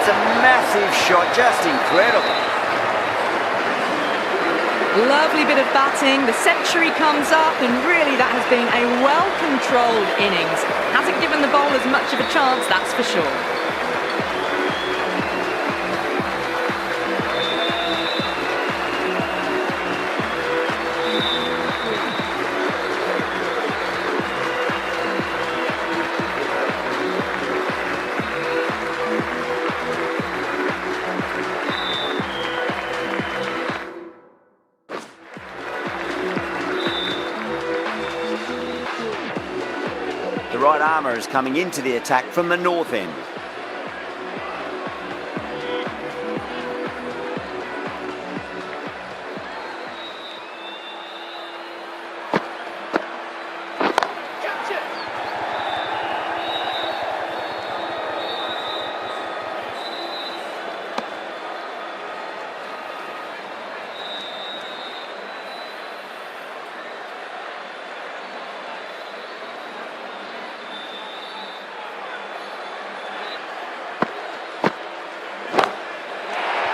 That's a massive shot, just incredible. Lovely bit of batting, the century comes up, and really that has been a well-controlled innings. Hasn't given the bowlers much of a chance, that's for sure. The right armour is coming into the attack from the north end.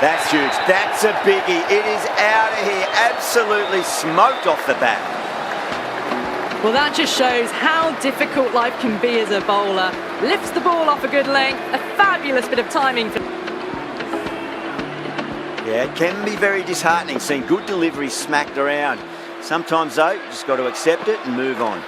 That's huge. That's a biggie. It is out of here. Absolutely smoked off the bat. Well, that just shows how difficult life can be as a bowler. Lifts the ball off a good length. A fabulous bit of timing for... Yeah, it can be very disheartening seeing good delivery smacked around. Sometimes, though, you just got to accept it and move on.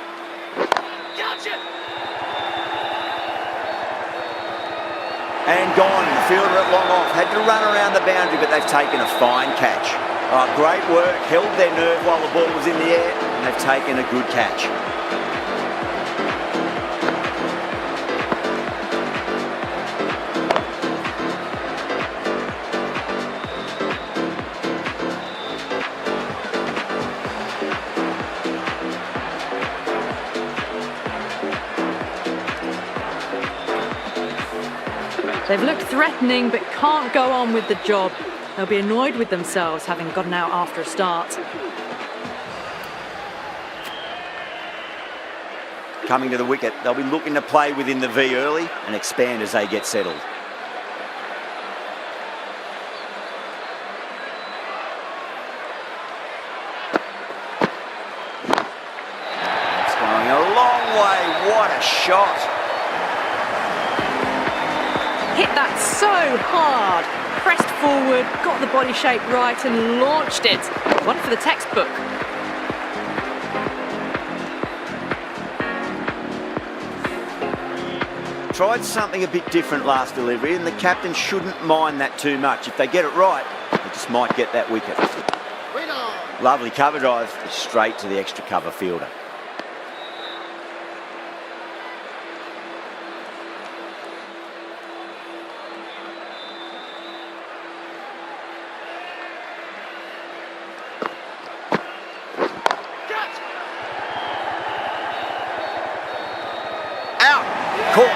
And gone. The fielder at long off. Had to run around the boundary, but they've taken a fine catch. Oh, great work. Held their nerve while the ball was in the air, and they've taken a good catch. They've looked threatening but can't go on with the job. They'll be annoyed with themselves having gotten out after a start. Coming to the wicket, they'll be looking to play within the V early and expand as they get settled. That's going a long way. What a shot. Hit that so hard, pressed forward, got the body shape right and launched it. One for the textbook. Tried something a bit different last delivery, and the captain shouldn't mind that too much. If they get it right, they just might get that wicket. Lovely cover drive, straight to the extra cover fielder. Caught.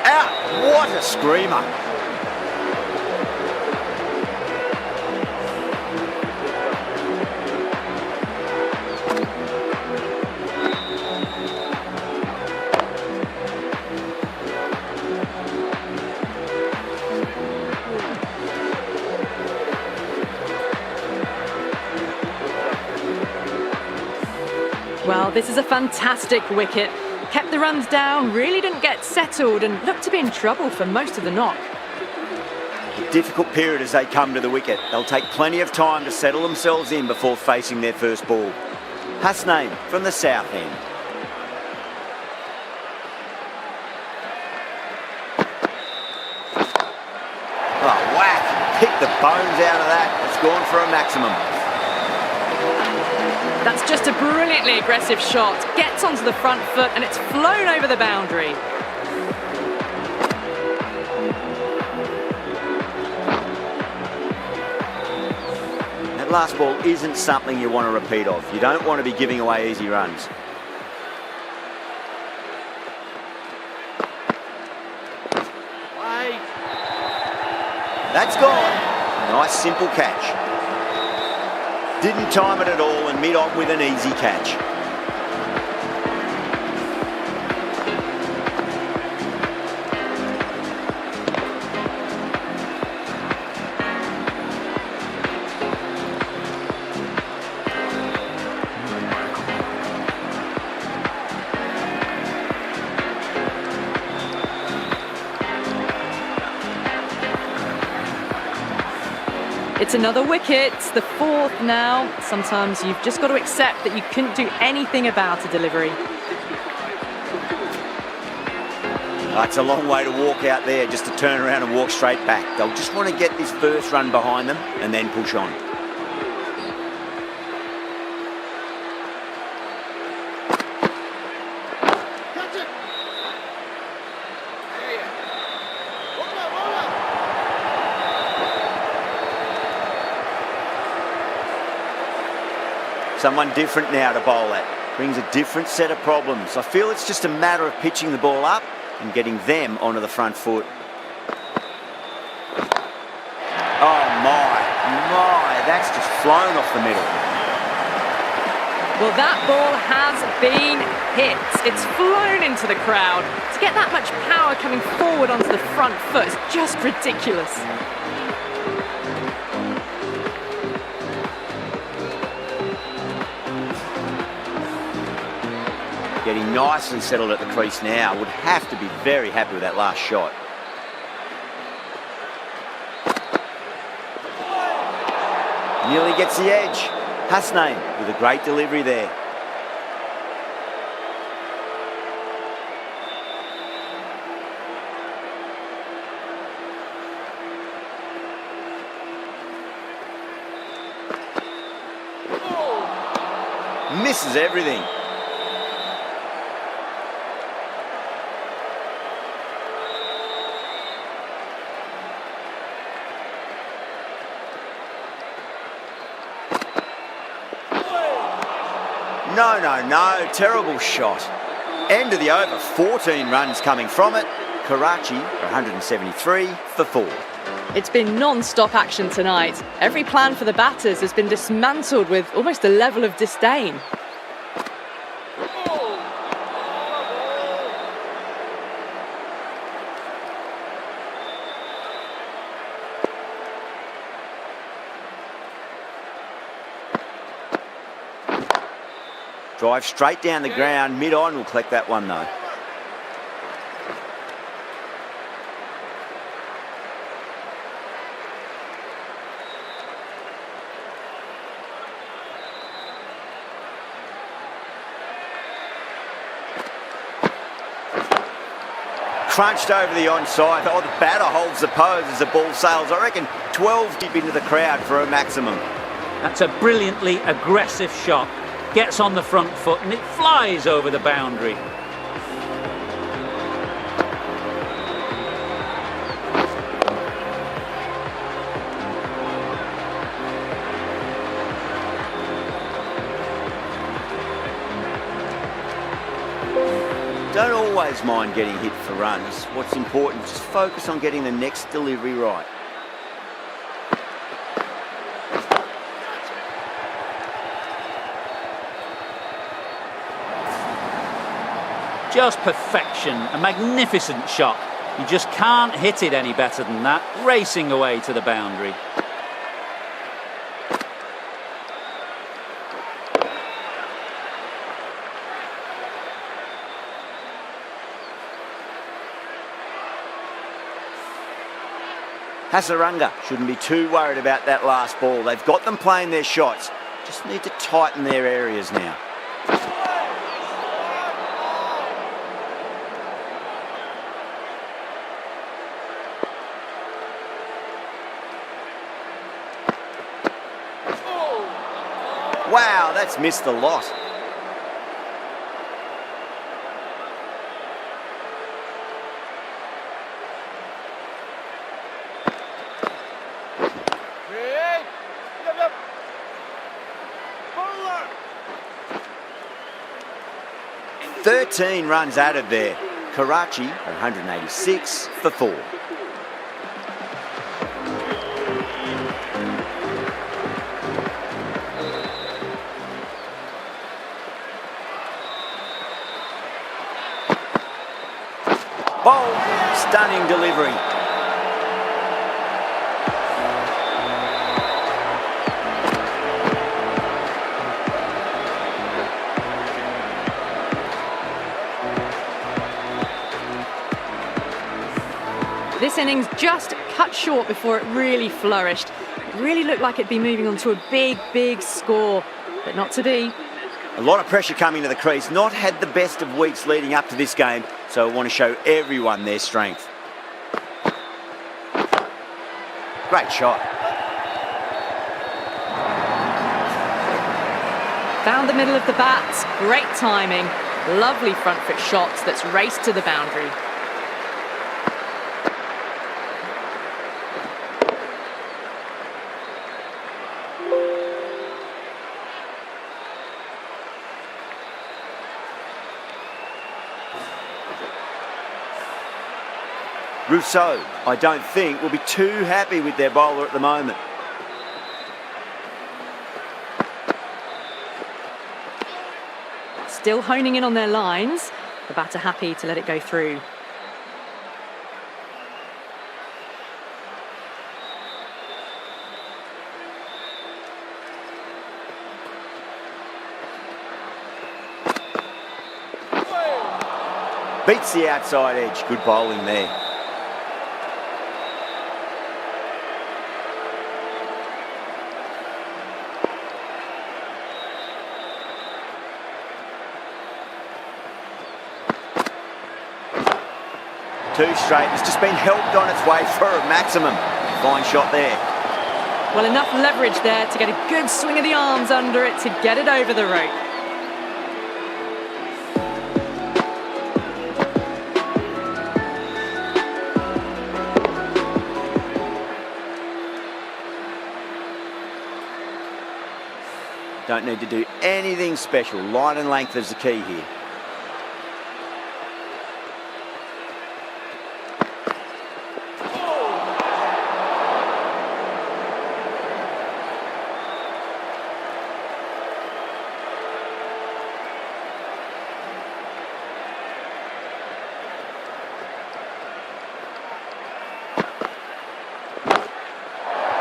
Out. What a screamer. Well, this is a fantastic wicket. Kept the runs down, really didn't get settled and looked to be in trouble for most of the knock. A difficult period as they come to the wicket. They'll take plenty of time to settle themselves in before facing their first ball. Hasnain from the south end. Oh, whack! Pick the bones out of that. It's gone for a maximum. That's just a brilliantly aggressive shot. Gets onto the front foot and it's flown over the boundary. That last ball isn't something you want to repeat of. You don't want to be giving away easy runs. That's gone. Nice simple catch. Didn't time it at all and mid-on with an easy catch. another wicket, the fourth now. Sometimes you've just got to accept that you couldn't do anything about a delivery. It's a long way to walk out there just to turn around and walk straight back. They'll just want to get this first run behind them and then push on. Someone different now to bowl at. Brings a different set of problems. I feel it's just a matter of pitching the ball up and getting them onto the front foot. Oh my, that's just flown off the middle. Well, that ball has been hit. It's flown into the crowd. To get that much power coming forward onto the front foot is just ridiculous. Getting nicely settled at the crease now. Would have to be very happy with that last shot. Nearly gets the edge. Hasnain with a great delivery there. Misses everything. No, terrible shot. End of the over, 14 runs coming from it. Karachi, 173 for 4. It's been non-stop action tonight. Every plan for the batters has been dismantled with almost a level of disdain. Drive straight down the ground, mid-on, will collect that one though. Crunched over the onside. Oh, the batter holds the pose as the ball sails. I reckon 12 deep into the crowd for a maximum. That's a brilliantly aggressive shot. Gets on the front foot and it flies over the boundary. Don't always mind getting hit for runs. What's important is just focus on getting the next delivery right. Just perfection, a magnificent shot. You just can't hit it any better than that, racing away to the boundary. Hasaranga shouldn't be too worried about that last ball. They've got them playing their shots. Just need to tighten their areas now. Wow, that's missed a lot. Bowler. 13 runs added there. Karachi 186 for 4. Bold, stunning delivery. This innings just cut short before it really flourished. Really looked like it'd be moving on to a big, big score, but not to be. A lot of pressure coming to the crease. Not had the best of weeks leading up to this game, so I want to show everyone their strength. Great shot. Found the middle of the bat, great timing. Lovely front foot shots that's raced to the boundary. Rousseau, I don't think, will be too happy with their bowler at the moment. Still honing in on their lines. The batter happy to let it go through. Beats the outside edge. Good bowling there. Two straight. It's just been helped on its way for a maximum. Fine shot there. Well, enough leverage there to get a good swing of the arms under it to get it over the rope. Don't need to do anything special. Line and length is the key here.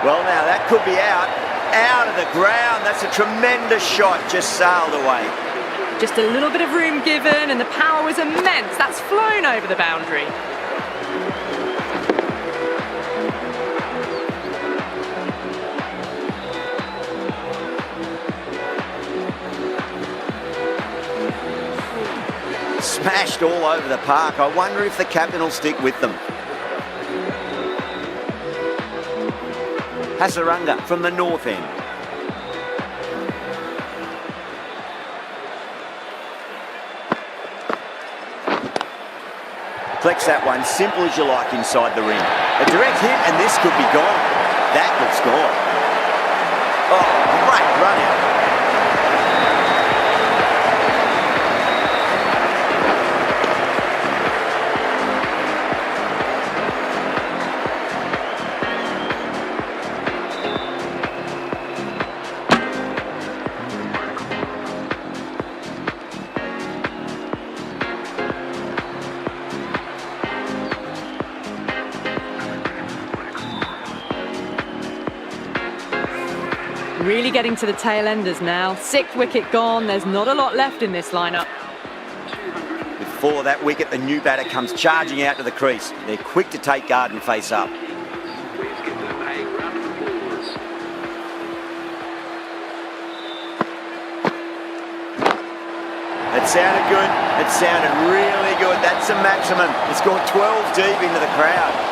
Well, now that could be out of the ground. That's a tremendous shot, just sailed away. Just a little bit of room given and the power was immense. That's flown over the boundary. Smashed all over the park. I wonder if the captain will stick with them. Hasaranga from the north end. Flex that one, simple as you like inside the ring. A direct hit and this could be gone. That looks gone. Oh, great run out. Really getting to the tail enders now. Sixth wicket gone. There's not a lot left in this lineup. With four of that wicket, the new batter comes charging out to the crease. They're quick to take guard and face up. It sounded good. It sounded really good. That's a maximum. It's gone 12 deep into the crowd.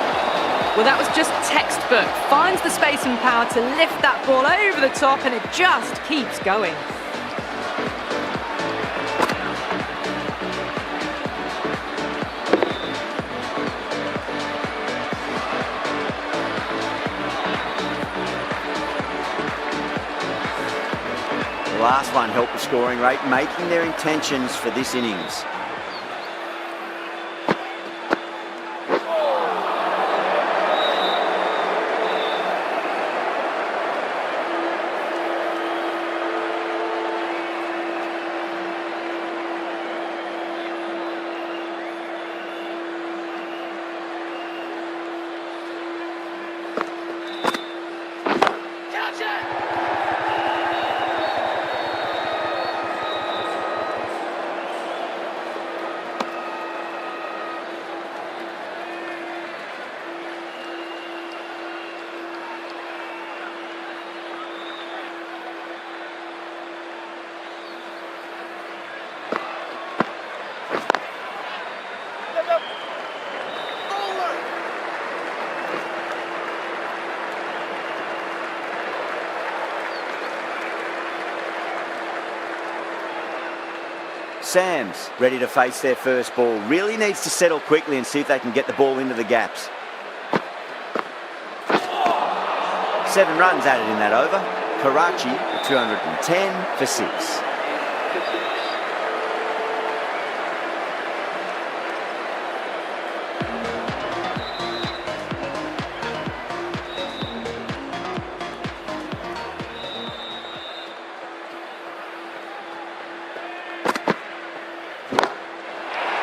Well, that was just textbook. Finds the space and power to lift that ball over the top and it just keeps going. The last one helped the scoring rate, making their intentions for this innings. Sam's ready to face their first ball. Really needs to settle quickly and see if they can get the ball into the gaps. 7 runs added in that over. Karachi 210 for 6.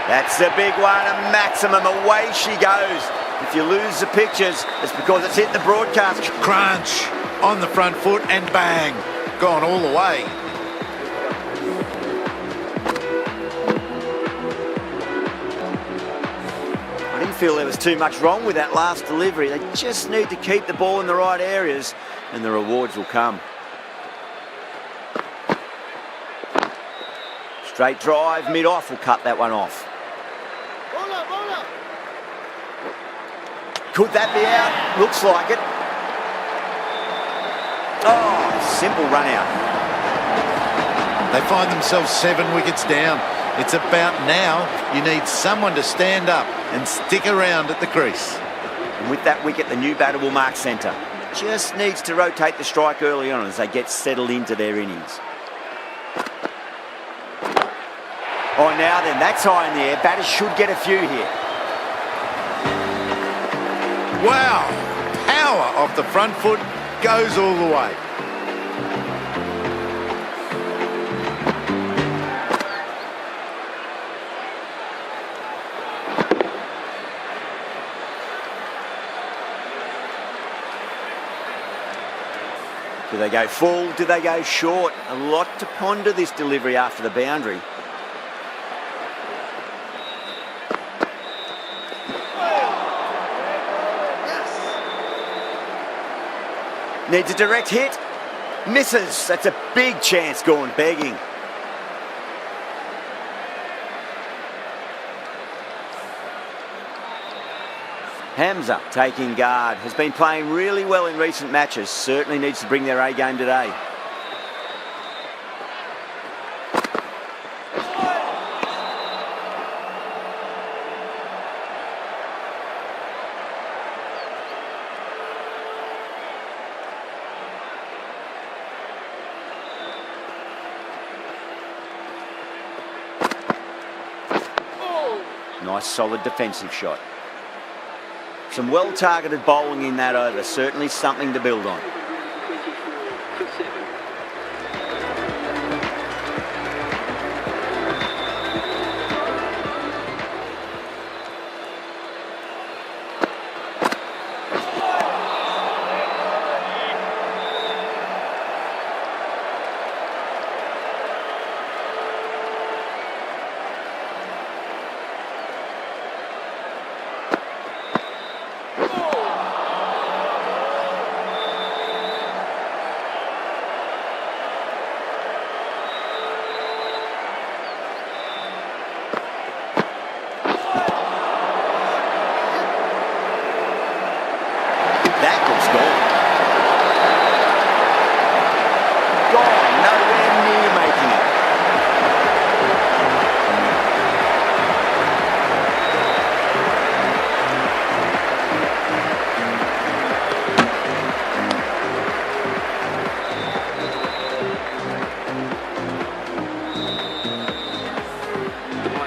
That's a big one, a maximum. Away she goes. If you lose the pictures, it's because it's hit the broadcast. Crunch on the front foot and bang, gone all the way. I didn't feel there was too much wrong with that last delivery. They just need to keep the ball in the right areas and the rewards will come. Straight drive, mid-off will cut that one off. Could that be out? Looks like it. Oh, simple run out. They find themselves 7 wickets down. It's about now you need someone to stand up and stick around at the crease. And with that wicket, the new batter will mark centre. Just needs to rotate the strike early on as they get settled into their innings. Oh, now then, that's high in the air. Batters should get a few here. Wow, power off the front foot goes all the way. Do they go full? Do they go short? A lot to ponder this delivery after the boundary. Needs a direct hit. Misses. That's a big chance gone begging. Hamza taking guard. Has been playing really well in recent matches. Certainly needs to bring their A game today. Nice solid defensive shot. Some well-targeted bowling in that over. Certainly something to build on.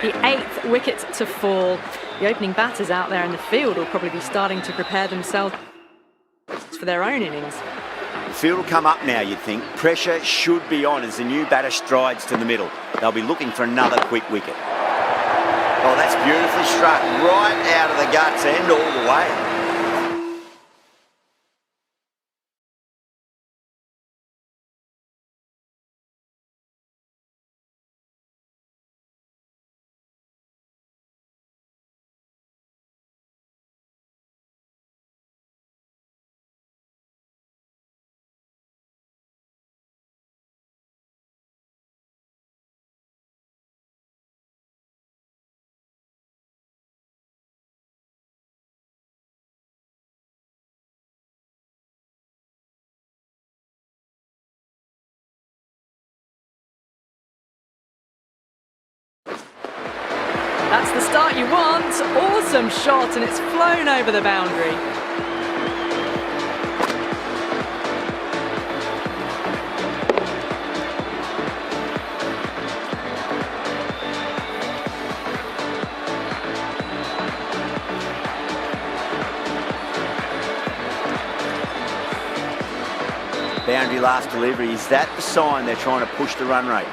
The 8th wicket to fall. The opening batters out there in the field will probably be starting to prepare themselves for their own innings. The field will come up now, you'd think. Pressure should be on as the new batter strides to the middle. They'll be looking for another quick wicket. Oh, that's beautifully struck right out of the guts end all the way. start you want. Awesome shot, and it's flown over the boundary. Boundary last delivery. Is that the sign they're trying to push the run rate?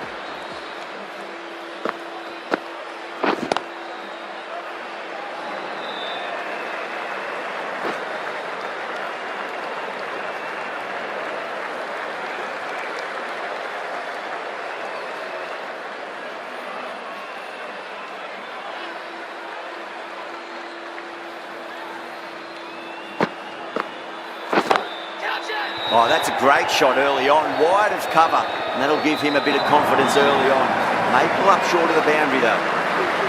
Oh, that's a great shot early on, wide of cover, and that'll give him a bit of confidence early on. May pull up short of the boundary though.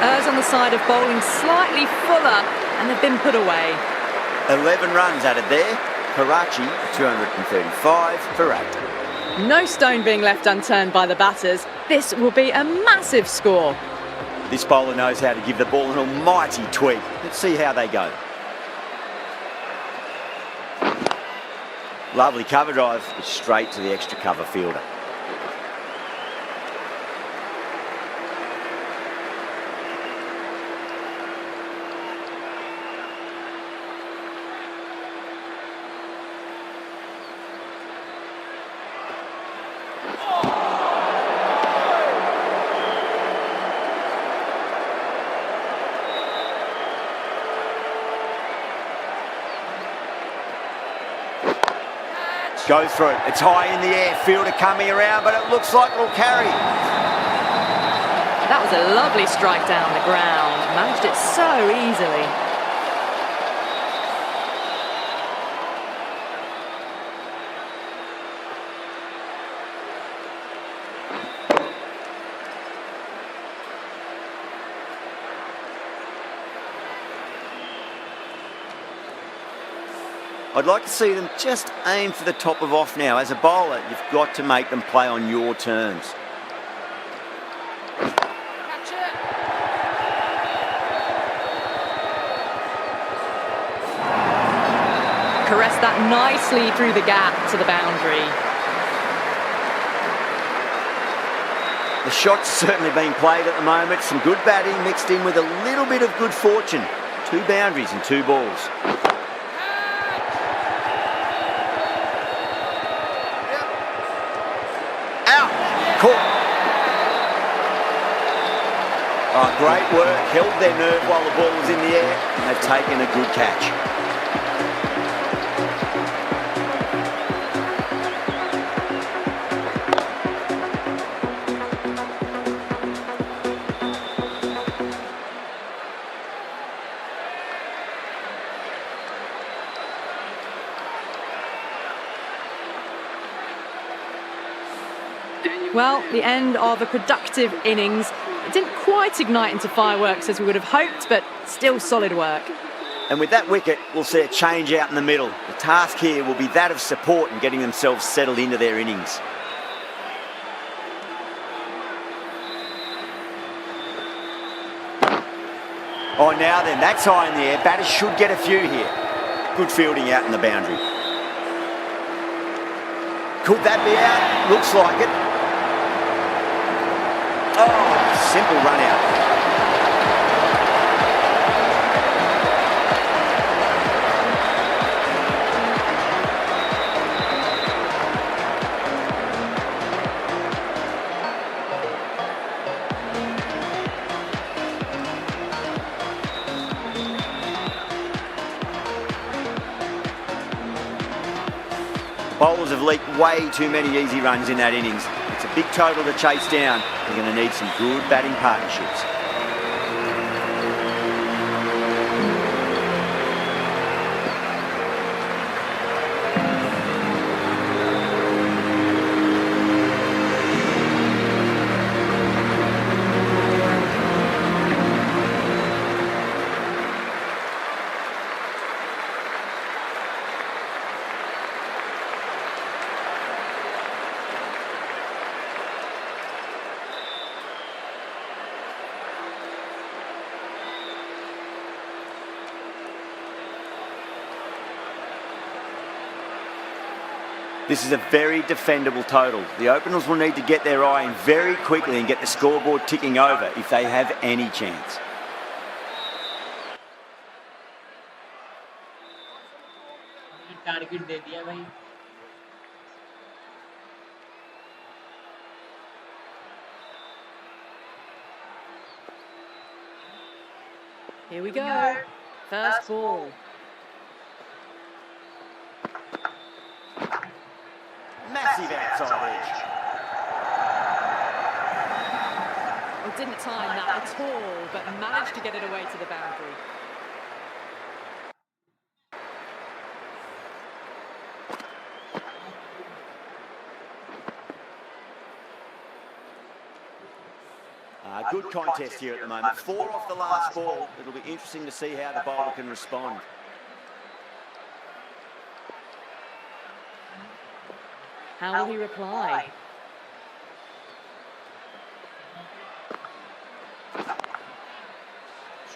Errs on the side of bowling slightly fuller, and they've been put away. 11 runs added there. Karachi 235 for 8. No stone being left unturned by the batters. This will be a massive score. This bowler knows how to give the ball an almighty tweak. Let's see how they go. Lovely cover drive, straight to the extra cover fielder. Goes through it. It's high in the air. Fielder coming around, but it looks like it'll carry. That was a lovely strike down the ground. Managed it so easily. I'd like to see them just aim for the top of off now. As a bowler, you've got to make them play on your terms. Caress that nicely through the gap to the boundary. The shot's certainly being played at the moment. Some good batting mixed in with a little bit of good fortune. 2 boundaries and 2 balls. Caught. Oh, great work. Held their nerve while the ball was in the air, and they've taken a good catch. Well, the end of a productive innings. It didn't quite ignite into fireworks as we would have hoped, but still solid work. And with that wicket, we'll see a change out in the middle. The task here will be that of support and getting themselves settled into their innings. Oh, now then, that's high in the air. Batters should get a few here. Good fielding out in the boundary. Could that be out? Looks like it. Oh, simple run out. Bowlers have leaked way too many easy runs in that innings. It's a big total to chase down. They're going to need some good batting partnerships. This is a very defendable total. The openers will need to get their eye in very quickly and get the scoreboard ticking over if they have any chance. Target दे दिया भाई. Here we go. First ball. Massive outside edge. Well, didn't time that at all, but managed to get it away to the boundary. Good contest here at the moment. 4 off the last ball. It'll be interesting to see how the bowler can respond. How will he reply?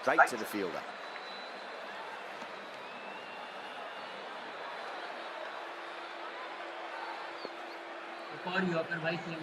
Straight to the fielder. और yorker भाई same.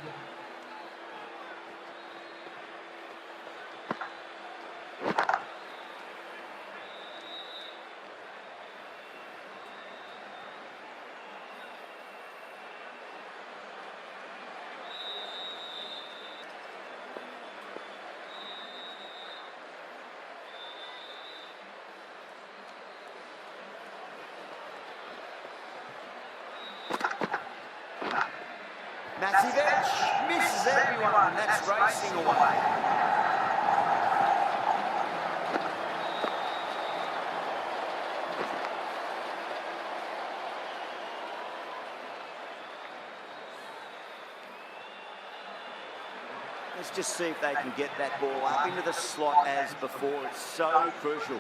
Massive edge, misses everyone, and that's racing away. Let's just see if they can get that ball up into the slot as before. It's so crucial.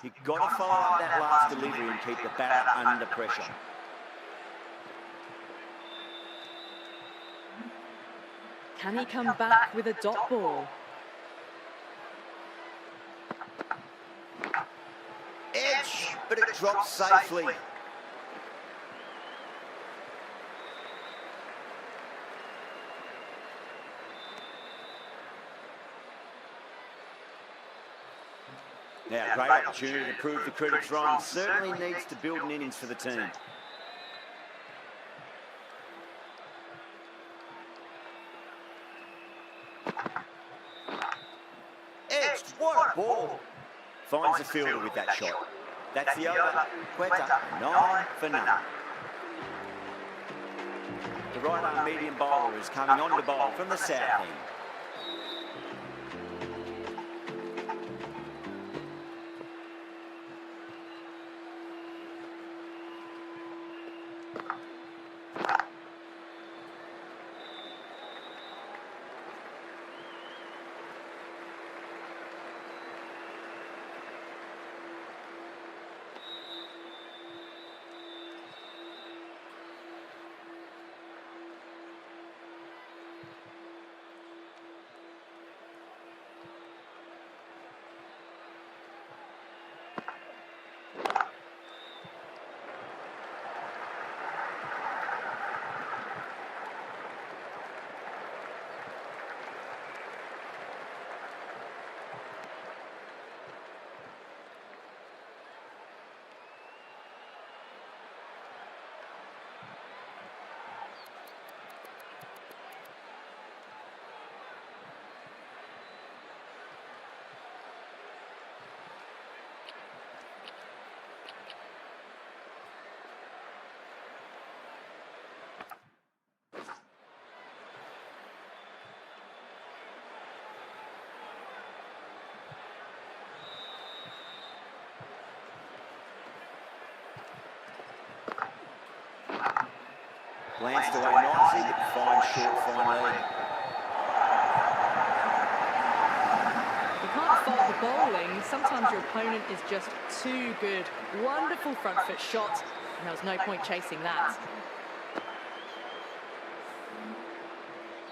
You've got to follow up that last delivery and keep the batter under pressure. Can he come back with a dot ball? Edge, but it drops safely. Now, great opportunity to prove the critics wrong. Certainly needs to build an innings for the team. Edged, what a ball. Finds the fielder with that shot. That's the over. Quetta, 9 for none. The right-arm medium bowler is coming on to bowl from the south end. Glanced away nicely, but fine short, fine lead. You can't fault the bowling. Sometimes your opponent is just too good. Wonderful front foot shot, and there was no point chasing that.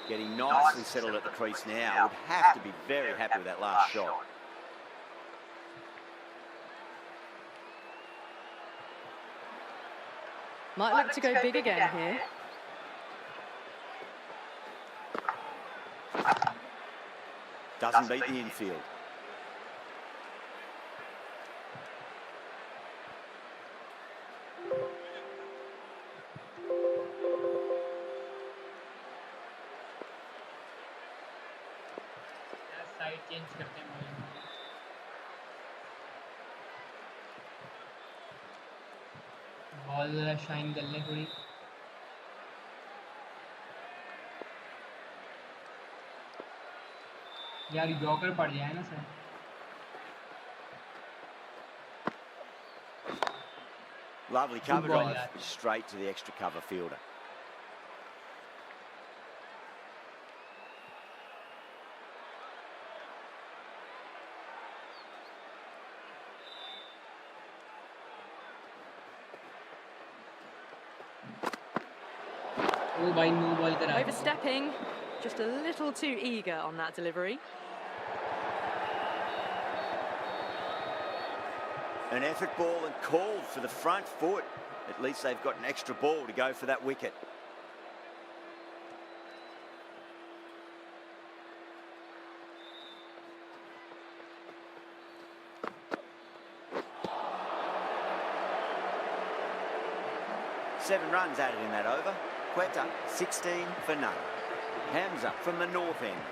Getting nicely settled at the crease now. Would have to be very happy with that last shot. Might look to go big again here. Doesn't beat the infield. Side change करते हैं bowling में ball जरा shine कर ले थोड़ी यार joker पड़ जाए ना sir Lovely cover drive, straight to the extra cover fielder. ओ भाई नो बॉल करा Overstepping, just a little too eager on that delivery. An effort ball and called for the front foot. At least they've got an extra ball to go for that wicket. Seven runs added in that over. Quetta, 16 for none. Hamza from the north end.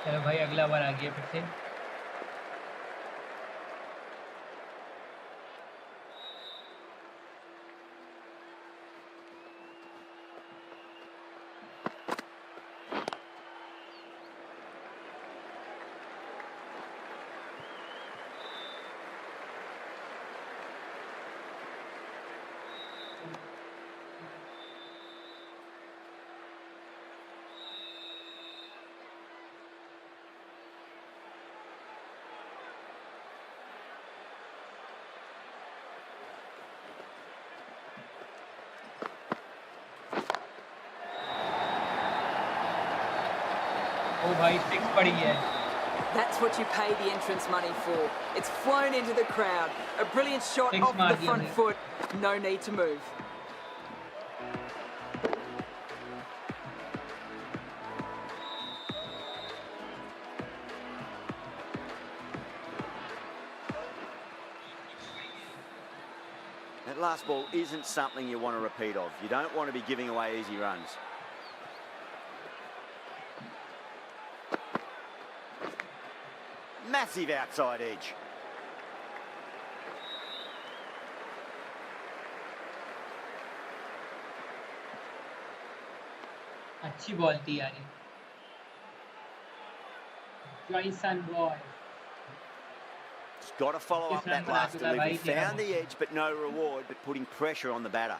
चलो भाई अगला बार आ गया फिर से ओ भाई six पड़ी है. That's what you pay the entrance money for. It's flown into the crowd. A brilliant shot Six off मार the दिया front भाई. foot. No need to move. That last ball isn't something you want to repeat of. You don't want to be giving away easy runs. Massive outside edge. अच्छी ball थी यार. जॉयसन boy. Just got to follow up that last delivery. Found the edge, but no reward, but putting pressure on the batter.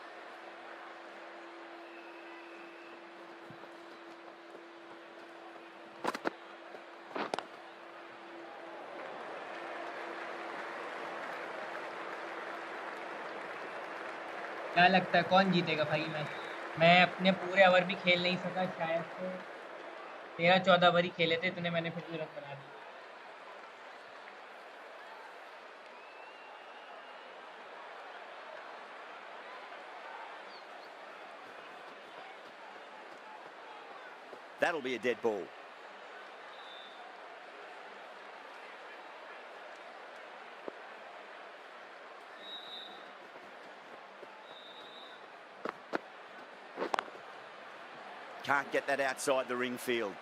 क्या लगता है कौन जीतेगा भाई match? मैं अपने पूरे ओवर भी खेल नहीं सका शायद से. 13-14 ओवर ही खेले थे, इतने मैंने फिर भी रन बना दिए. That'll be a dead ball. Can't get that outside the ring field.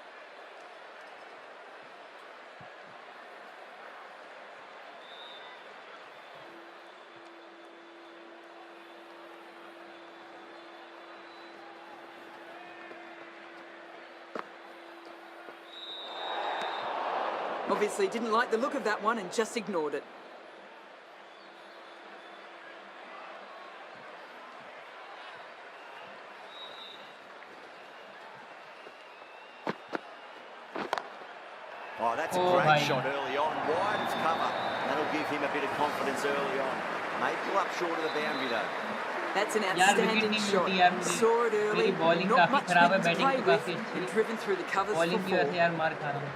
Obviously didn't like the look of that one and just ignored it. Oh, that's a great shot early on. Wide of cover. That'll give him a bit of confidence early on. May pull up short of the boundary though. That's an यार outstanding wicket नहीं shot. मिलती यार मुझे. Saw it early. मेरी bowling Not काफी much खराब है, wind to batting play तो with काफी अच्छी and है. driven through the covers for bowling की वजह से 4. यार मार खा रहा हूँ.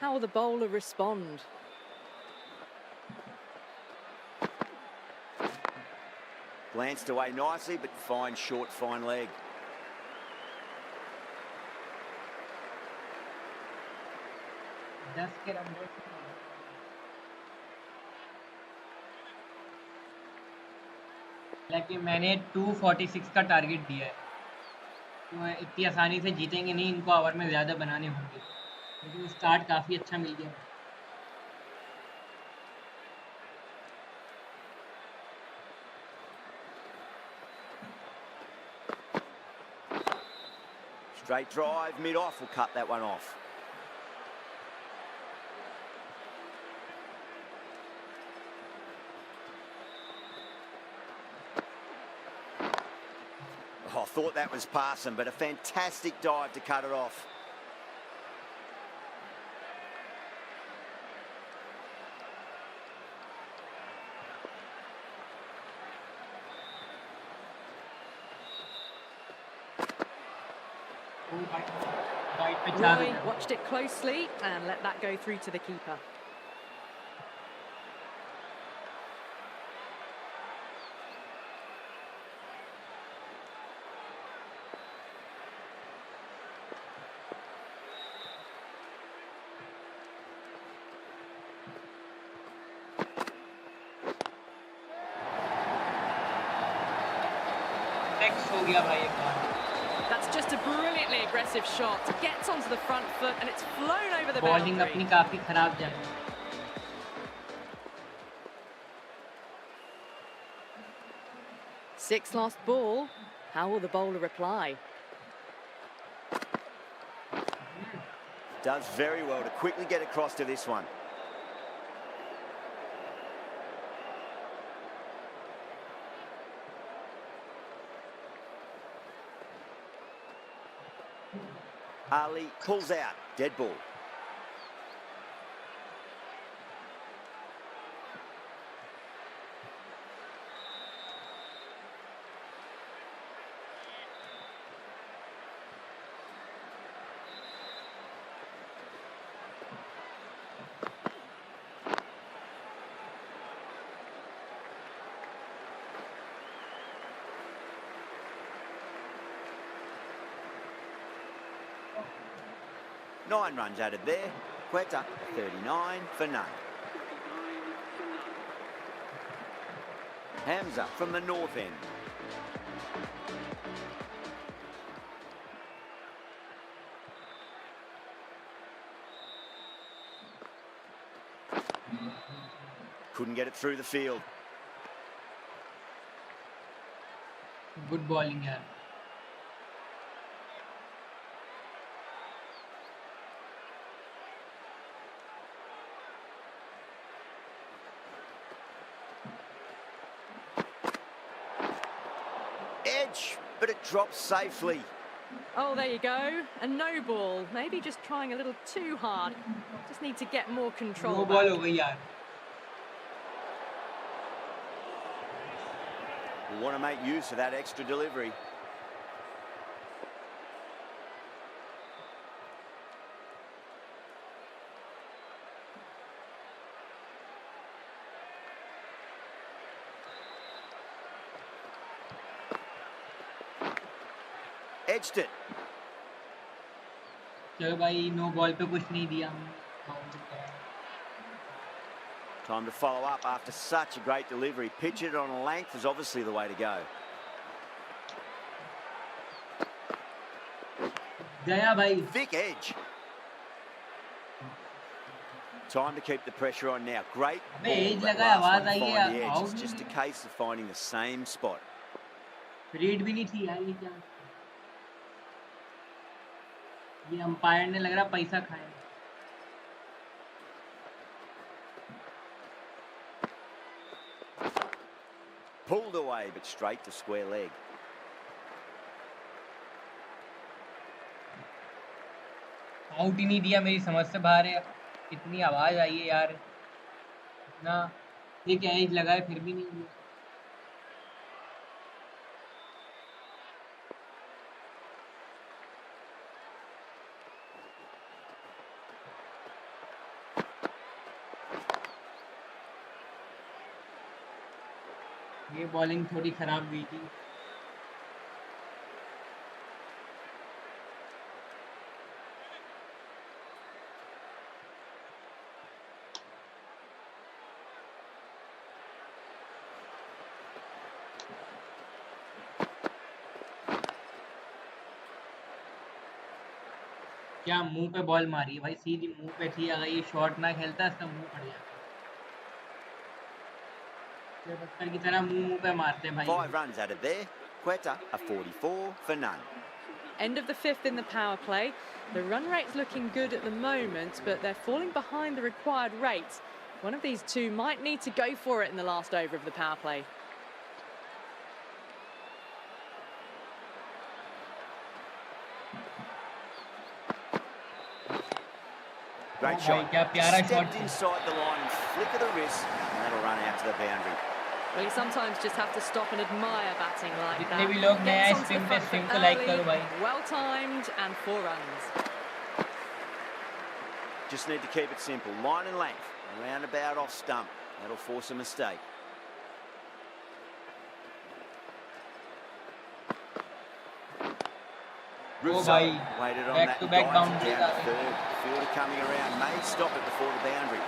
How will the bowler respond? Glanced away nicely, but fine short, fine leg. दस के रन. हालांकि मैंने 246 का टारगेट दिया है, तो इतनी आसानी से जीतेंगे नहीं. इनको ओवर में ज़्यादा बनाने होंगे, लेकिन स्टार्ट काफ़ी अच्छा मिल गया. Straight drive, mid-off will cut that one off. Oh, I thought that was passing, but a fantastic dive to cut it off. Roy watched it closely and let that go through to the keeper. हो गया भाई एक बार. That's just a brilliantly aggressive shot. Gets onto the front foot and it's flown over the bowling boundary. अपनी काफी खराब जा रही है. Sixth last ball. How will the bowler reply? Does very well to quickly get across to this one. Ali pulls out, dead ball. 9 runs added there. Quetta, 39 for none. Hamza from the north end. Couldn't get it through the field. Good bowling यार. Edge, but it drops safely. Oh, there you go. A no ball. Maybe just trying a little too hard. Just need to get more control. No ball हो गई यार. We want to make use of that extra delivery. Edged it. चलो भाई no ball पे कुछ नहीं दिया. Time to follow up after such a great delivery. Pitch it on a length is obviously the way to go. गया भाई. Thick edge. Time to keep the pressure on now. Great ball. edge That लगा, last आवाज one आई है, find the edge. out It's just a case of finding the same spot. Read भी नहीं थी यार ये क्या. ये अंपायर ने लग रहा पैसा खाया. Pulled away, but straight to square leg. Out ही नहीं दिया. मेरी समझ से बाहर है. इतनी आवाज आई है यार. इतना ये क्या एज लगा है फिर भी नहीं दिया. ये बॉलिंग थोड़ी खराब गई थी. क्या मुंह पे बॉल मारी है भाई. सीधी मुंह पे थी. अगर ये शॉट ना खेलता इसका मुंह पड़ जाता. बत्तर की तरह मुंह पे मारते भाई. 5 runs added there. Quetta, a 44 for none. End of the 5th in the power play. The run rate's looking good at the moment, but they're falling behind the required rate. One of these two might need to go for it in the last over of the power play. Great Oh, shot. भाई, क्या प्यारा Stepped shot था. inside the line and flick of the wrist, and that'll run out to the boundary. Well, you sometimes just have to stop and admire batting like जितने that. भी लोग नए Gets आए onto the stream पे front stream foot को like early, करो भाई. well timed and 4 runs. Just need to keep it simple. Line and length. Around about off stump. That'll force a mistake. Oh, bhai. Waited on Back that to and back guides it boundary down to daa third. Fielder coming around. May stop it before the boundary.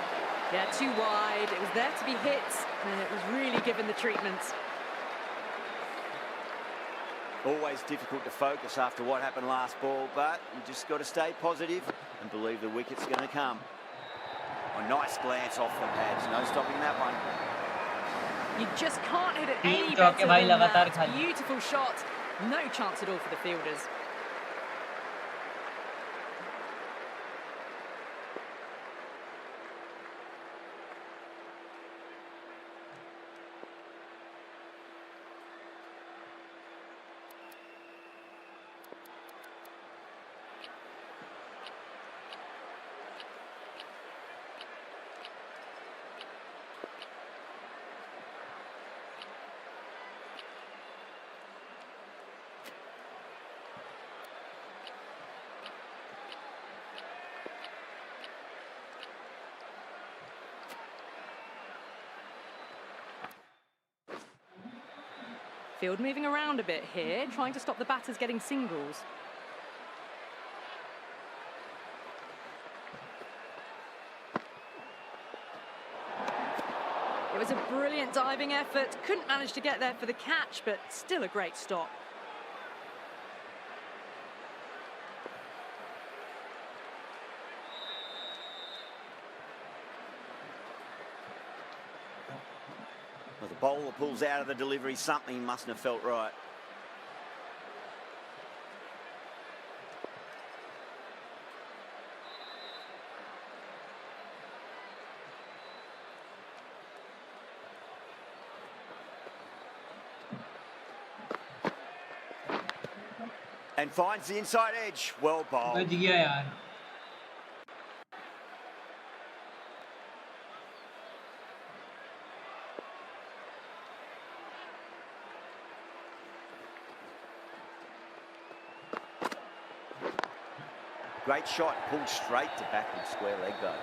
Yeah, too wide. It was there to be hit, and it was really given the treatment. Always difficult to focus after what happened last ball, but you just got to stay positive and believe the wicket's going to come. A nice glance off the pads. No stopping that one. You just can't hit it तीन any चौके better भाई than लगातार that. खाली. Beautiful shot. No chance at all for the fielders. Field moving around a bit here, trying to stop the batters getting singles. It was a brilliant diving effort. Couldn't manage to get there for the catch, but still a great stop. Well, the bowler pulls out of the delivery. Something mustn't have felt right. And finds the inside edge. Well bowled. बच गया यार. Great shot, pulled straight to backward square leg though.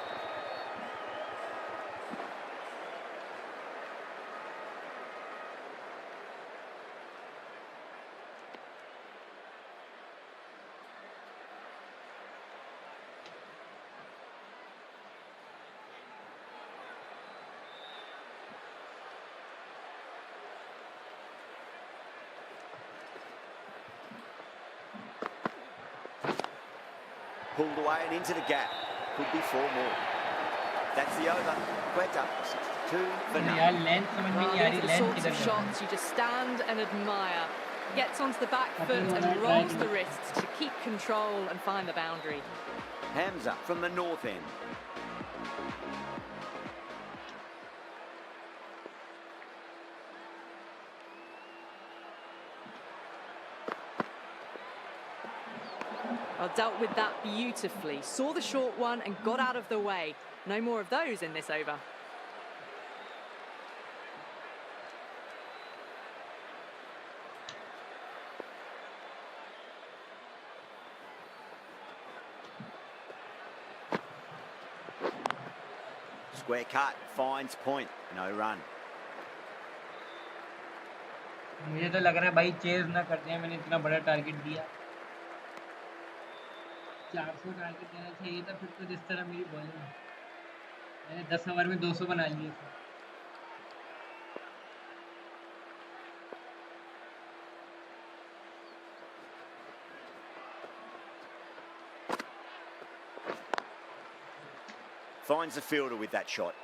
Pulled away and into the gap. Could be 4 more. That's the over. Quetta, 62 for यार none. Length समझ में Well, नहीं आ these रही. are the length sorts किधर of जा रही shots you just stand and admire. Gets onto the back foot and right, rolls right. the wrists to keep control and find the boundary. Hamza from the north end. Well, dealt with that beautifully. Saw the short one and got out of the way. No more of those in this over. Square cut, finds point. No run. मुझे तो लग रहा है भाई chase ना करते हैं. मैंने इतना बड़ा टारगेट दिया. 400 टारगेट देना चाहिए था. फिर तो जिस तरह मेरी बॉलिंग है. मैंने 10 ओवर में 200 बना लिए थे. Finds the fielder with that shot.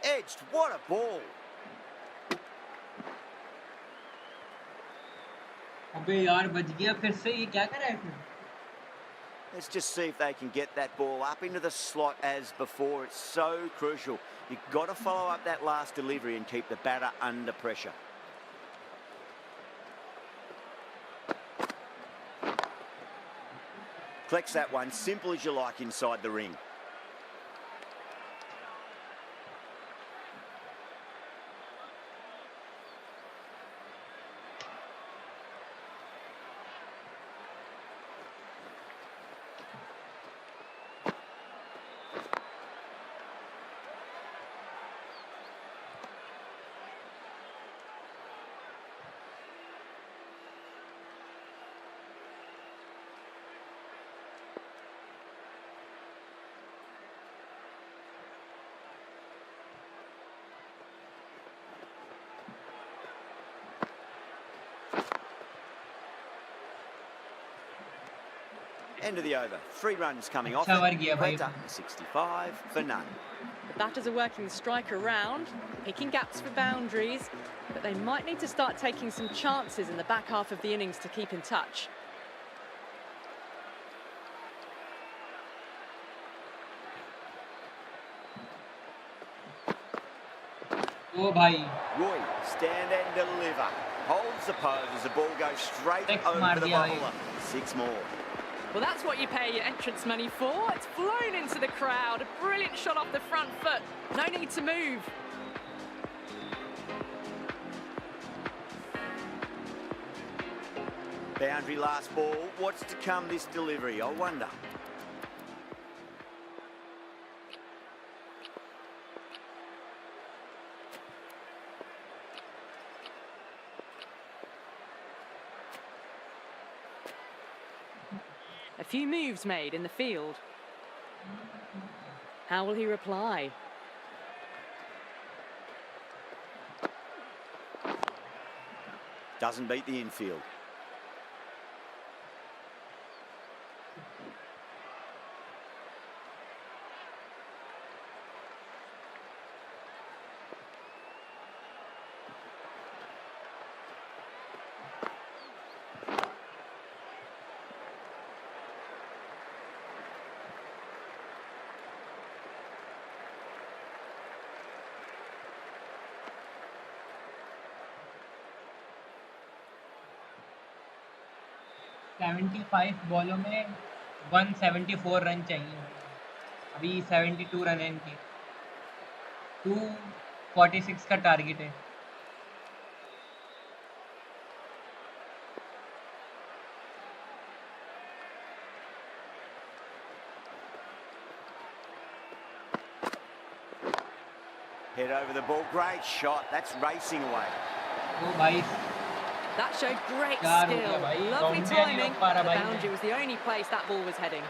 Edged, what a ball. अबे यार बच गया फिर से. ये क्या कर रहा है फिर? Let's just see if they can get that ball up into the slot as before. It's so crucial. You've got to follow up that last delivery and keep the batter under pressure. Collects that one, simple as you like inside the ring. End of the over. 3 runs coming off. अच्छा over किया भाई. Quetta, 65 for none. The batters are working the strike around, picking gaps for boundaries, but they might need to start taking some chances in the back half of the innings to keep in touch. ओ भाई. Roy, stand and deliver. Holds the pose as the ball goes straight Six over मार the दिया भाई. bowler. 6 more. Well, that's what you pay your entrance money for. It's flown into the crowd. A brilliant shot off the front foot. No need to move. Boundary last ball. What's to come this delivery? I wonder. A few moves made in the field. How will he reply? Doesn't beat the infield. Seventy 75 बॉलों में 174 run चाहिए। अभी 72 run है इनके। 246 का target है। Head over the ball, great shot. That's racing away. ओ भाई, That showed great Yaar, ho skill. gaya bhai. Lovely Boundary nahi timing. ho pa raha The bhai. boundary was the only place that ball was heading.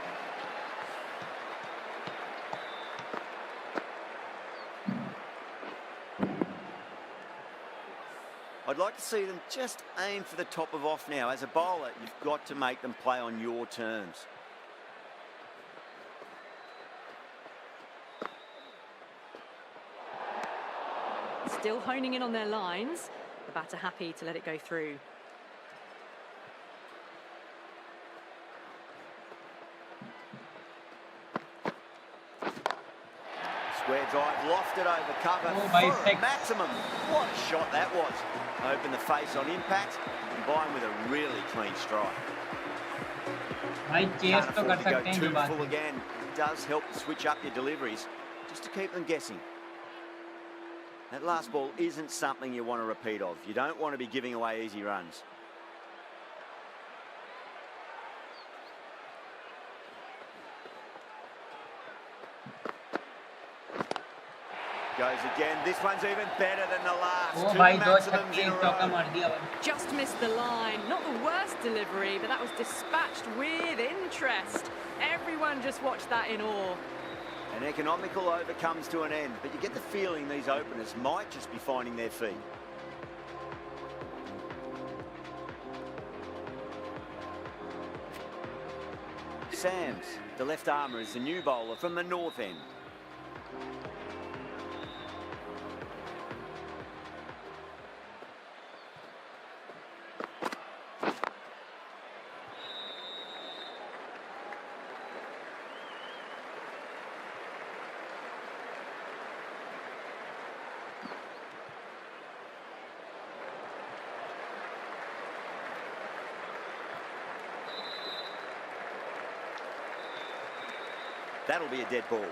I'd like to see them just aim for the top of off now. As a bowler, you've got to make them play on your terms. Still honing in on their lines. The batter happy to let it go through. Square drive, lofted over cover Oh, by for a six. maximum. What a shot that was. Open the face on impact, combined with a really clean strike. भाई chess Can't तो afford कर to go सकते हैं जो too बात full है। again. It does help to switch up your deliveries, just to keep them guessing. That last ball isn't something you want to repeat of. You don't want to be giving away easy runs. Goes again. This one's even better than the last. O Two भाई दो maximums छक्के in a चौका row. मार दिया भाई। Just missed the line. Not the worst delivery, but that was dispatched with interest. Everyone just watched that in awe. An economical over comes to an end, but you get the feeling these openers might just be finding their feet. Sams, the left armour, is the new bowler from the north end. That'll be a dead ball.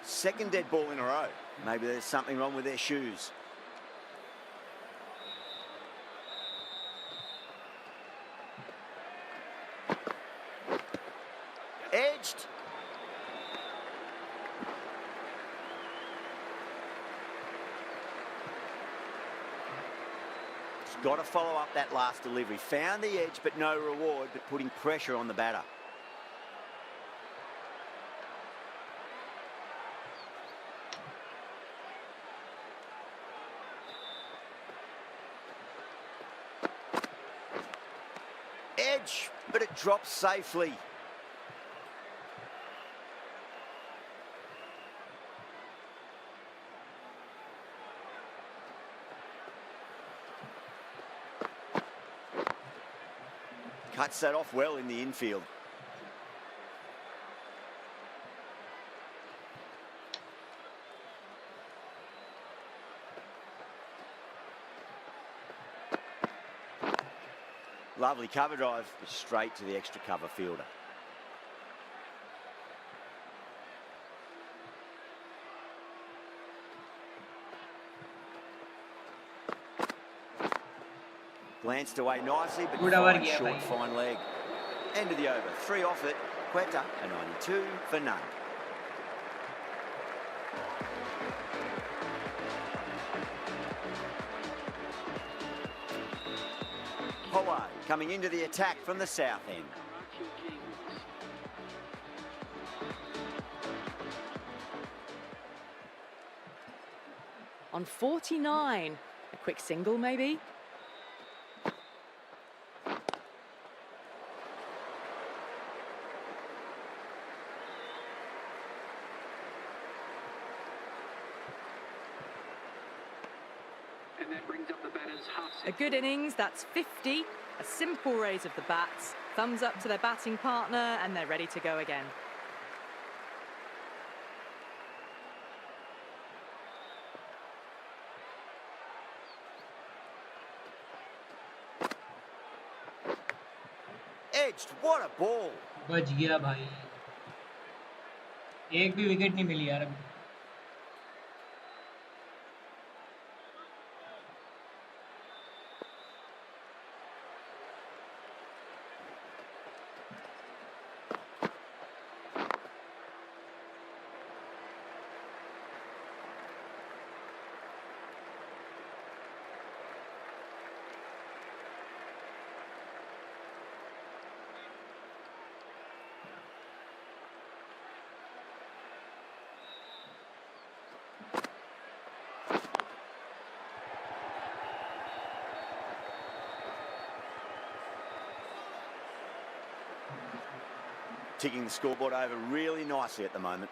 Second dead ball in a row. Maybe there's something wrong with their shoes. Edged. Got to follow up that last delivery. Found the edge, but no reward, but putting pressure on the batter. Edge, but it drops safely. Cuts that off well in the infield. Lovely cover drive, straight to the extra cover fielder. Glanced away nicely, but Good over fine gaya short, bhai. fine leg. End of the over. 3 off it. Quetta, a 92 for none. coming into the attack from the south end. On 49. A quick single, maybe? And that brings up the batter's half A good innings, that's 50. A simple raise of the bats. Thumbs up to their batting partner, and they're ready to go again. Edged, what a ball. बच गया भाई. एक भी wicket नहीं मिली यार अभी. Ticking the scoreboard over really nicely at the moment.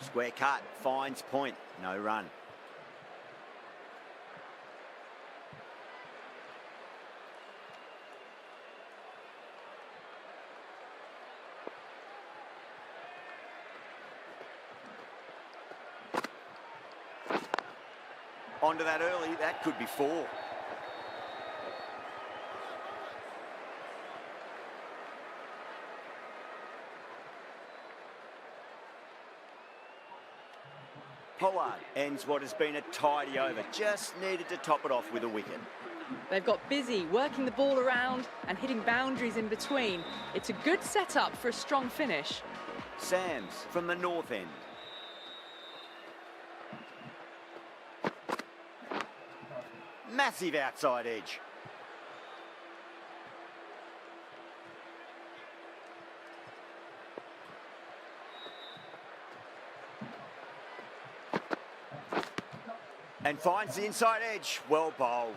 Square cut, finds point, no run. Onto that early, that could be 4. Pollard ends what has been a tidy over. Just needed to top it off with a wicket. They've got busy working the ball around and hitting boundaries in between. It's a good setup for a strong finish. Sams from the north end. Massive outside edge. And finds the inside edge. Well bowled.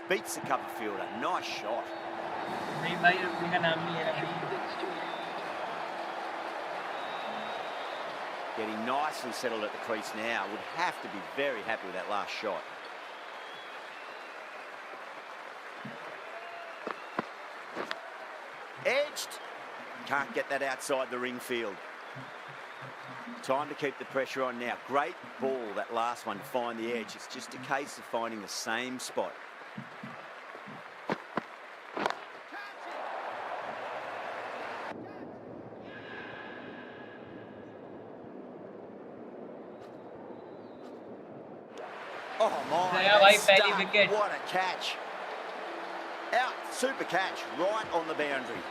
Beats the cover fielder. Nice shot. नहीं भाई रफी का नाम नहीं है Rafi. Getting nicely settled at the crease now. Would have to be very happy with that last shot. Edged. Can't get that outside the ring field. Time to keep the pressure on now. Great ball, that last one, to find the edge. It's just a case of finding the same spot. Oh my, गया भाई that's पहली stuck. Wicket. What a catch. Out, super catch, right on the boundary.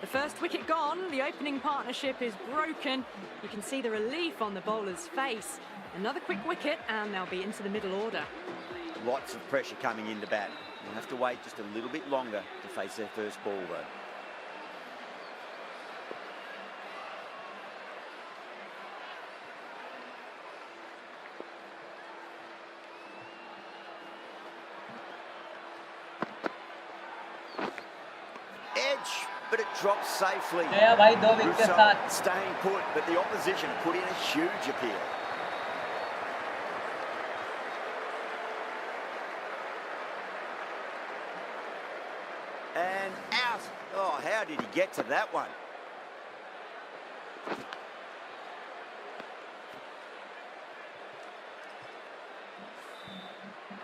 The first wicket gone, the opening partnership is broken. You can see the relief on the bowler's face. Another quick wicket and they'll be into the middle order. Lots of pressure coming into bat. They'll have to wait just a little bit longer to face their first ball though. but it drops safely. गया भाई 2 wicket के साथ. Rousseau staying put, but the opposition put in a huge appeal. And out. Oh, how did he get to that one?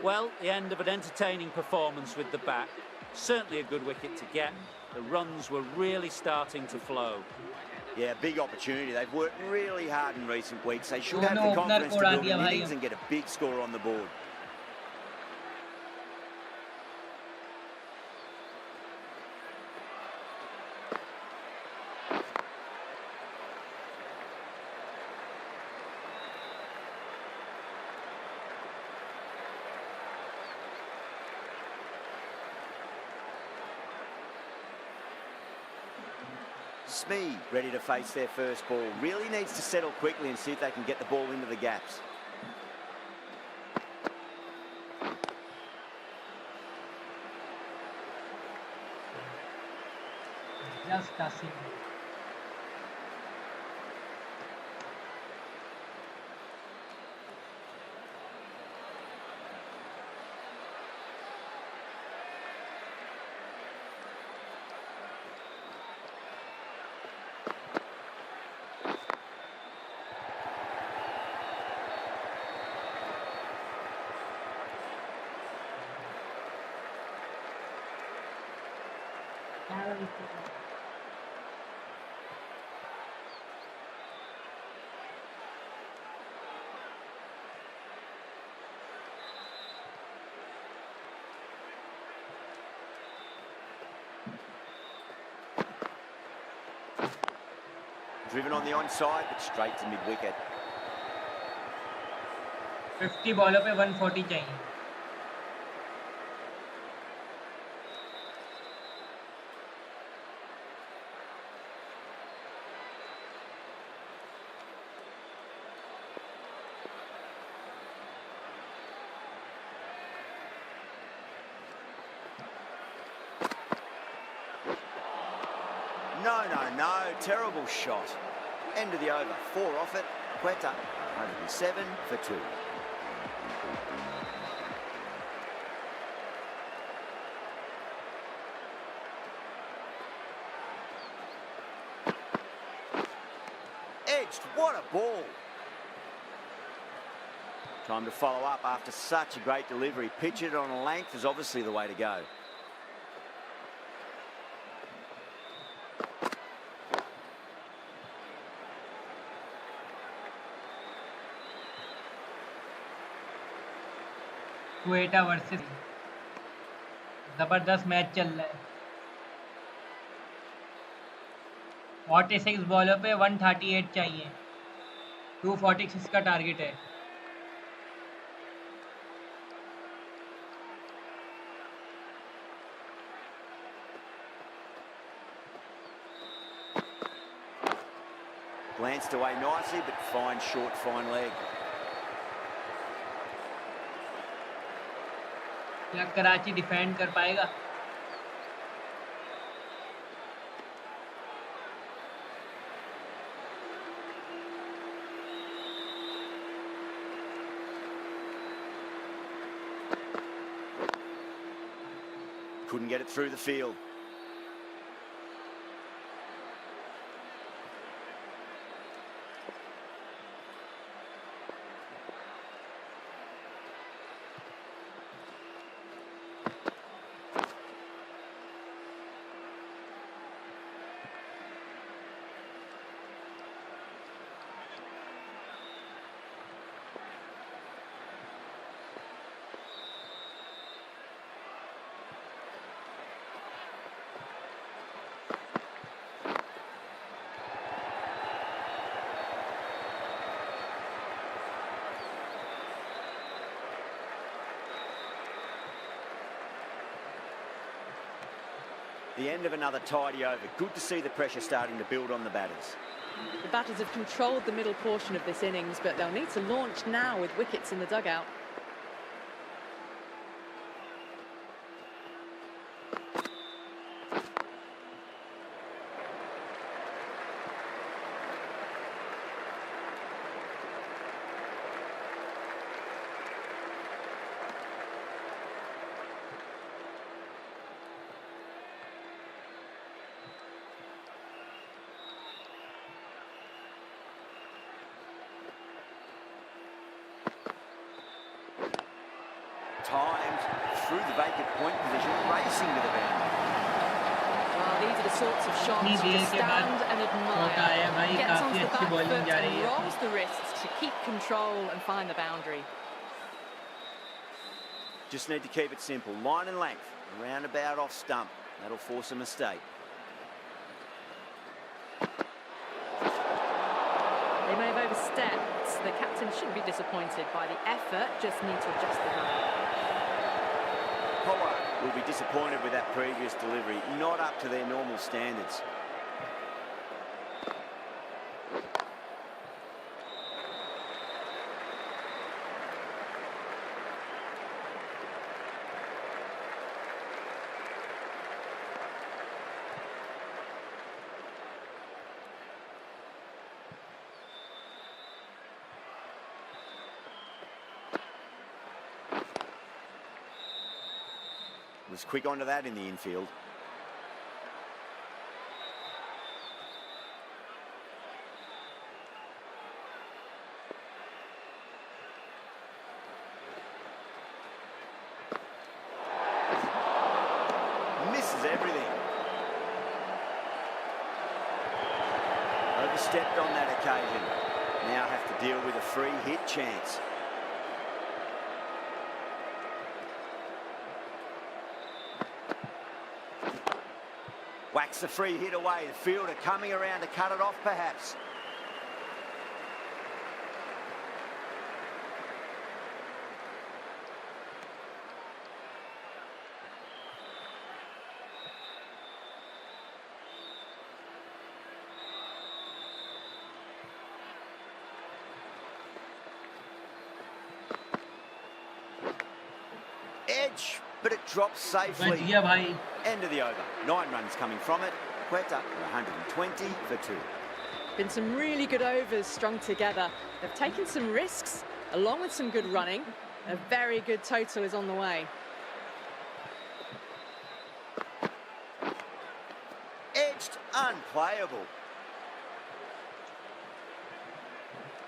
Well, the end of an entertaining performance with the bat. Certainly a good wicket to get. The runs were really starting to flow. Yeah, big opportunity. They've worked really hard in recent weeks. They should have दोनों the opener confidence को to उड़ा build दिया an भाई. innings and get a big score on the board. Smee ready to face their first ball. Really needs to settle quickly and see if they can get the ball into the gaps. Just touching. Driven on the onside, but straight to mid-wicket. 50 बॉलों पे 140 चाहिए. No. Terrible shot. End of the over. 4 off it. Quetta, 107 for 2. Edged. What a ball. Time to follow up after such a great delivery. Pitch it on a length is obviously the way to go. Quetta versus जबरदस्त match चल रहा है. 46 बॉलों पे 138 चाहिए. 246 का target है. Glanced away nicely, but fine short, fine leg. क्या कराची डिफेंड कर पाएगा? Couldn't get it through the field. The end of another tidy over. Good to see the pressure starting to build on the batters. The batters have controlled the middle portion of this innings, but they'll need to launch now with wickets in the dugout. timed through the vacant point position, racing to the boundary. Well, these are the sorts of shots इतनी to देर के बाद stand and चौका आया admire. भाई, Gets काफी onto the अच्छी back bowling foot जा रही and है. rolls the wrists to keep control and find the boundary. Just need to keep it simple. Line and length, roundabout off stump. That'll force a mistake. They may have overstepped. The captain shouldn't be disappointed by the effort, just need to adjust the run. Pollard will be disappointed with that previous delivery, not up to their normal standards. Was quick onto that in the infield. Misses everything. Overstepped on that occasion. Now have to deal with a free hit chance. Whacks the free hit away. The fielder coming around to cut it off, perhaps. Edge, but it drops safely. बढ़िया भाई. End of the over. 9 runs coming from it. Quetta for 120 for 2. Been some really good overs strung together. They've taken some risks, along with some good running. A very good total is on the way. Edged, unplayable.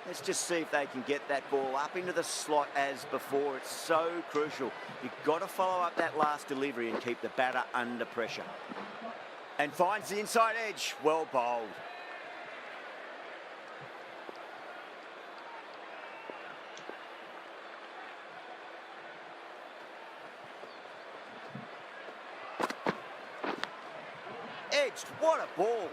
Let's just see if they can get that ball up into the slot as before. It's so crucial. You've got to follow up that last delivery and keep the batter under pressure. And finds the inside edge. Well bowled. Edged. What a ball.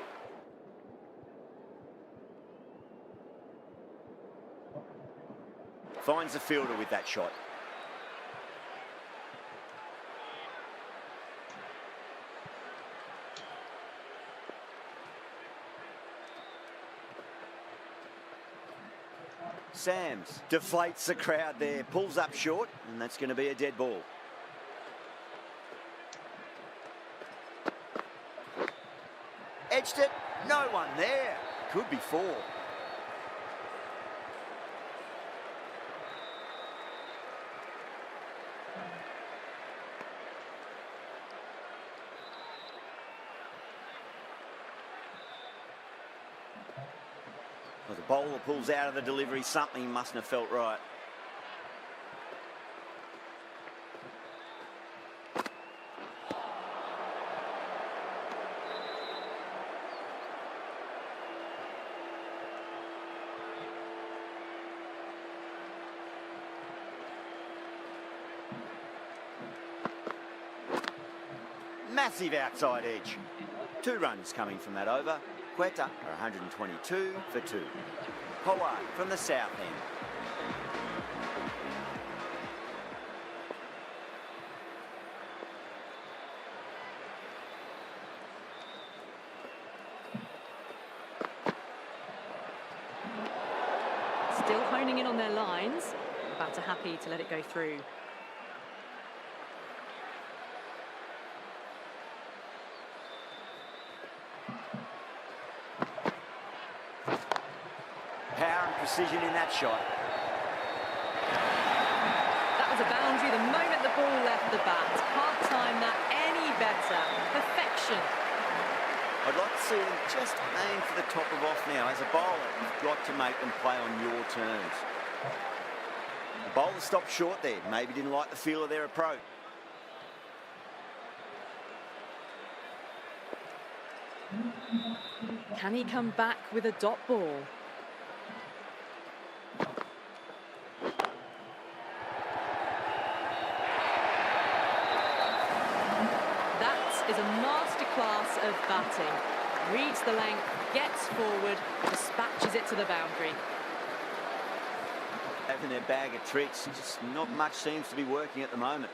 Finds the fielder with that shot. Sams deflates the crowd there, pulls up short, and that's going to be a dead ball. Edged it, no one there. Could be 4. Well, the bowler pulls out of the delivery. Something mustn't have felt right. Massive outside edge. 2 runs coming from that over. Quetta are 122 for 2. Pollard from the south end. Still honing in on their lines. Batter happy to let it go through. Power and precision in that shot. That was a boundary the moment the ball left the bat. Can't time that any better. Perfection. I'd like to see them just aim for the top of off now. As a bowler, you've got to make them play on your terms. The bowler stopped short there. Maybe didn't like the feel of their approach. Can he come back with a dot ball? That is a masterclass of batting. Reads the length, gets forward, dispatches it to the boundary. Having their bag of tricks, just not much seems to be working at the moment.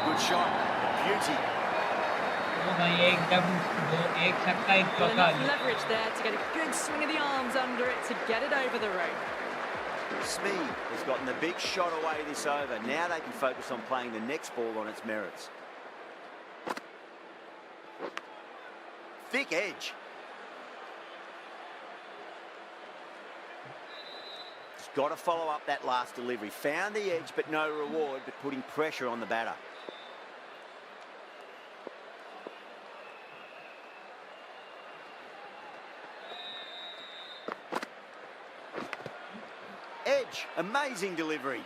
Good shot. Beauty. Well, enough leverage there to get a good swing of the arms under it to get it over the rope. Speed has gotten the big shot away this over. Now they can focus on playing the next ball on its merits. Thick edge. He's got to follow up that last delivery. Found the edge, but no reward, but putting pressure on the batter. Edge, amazing delivery.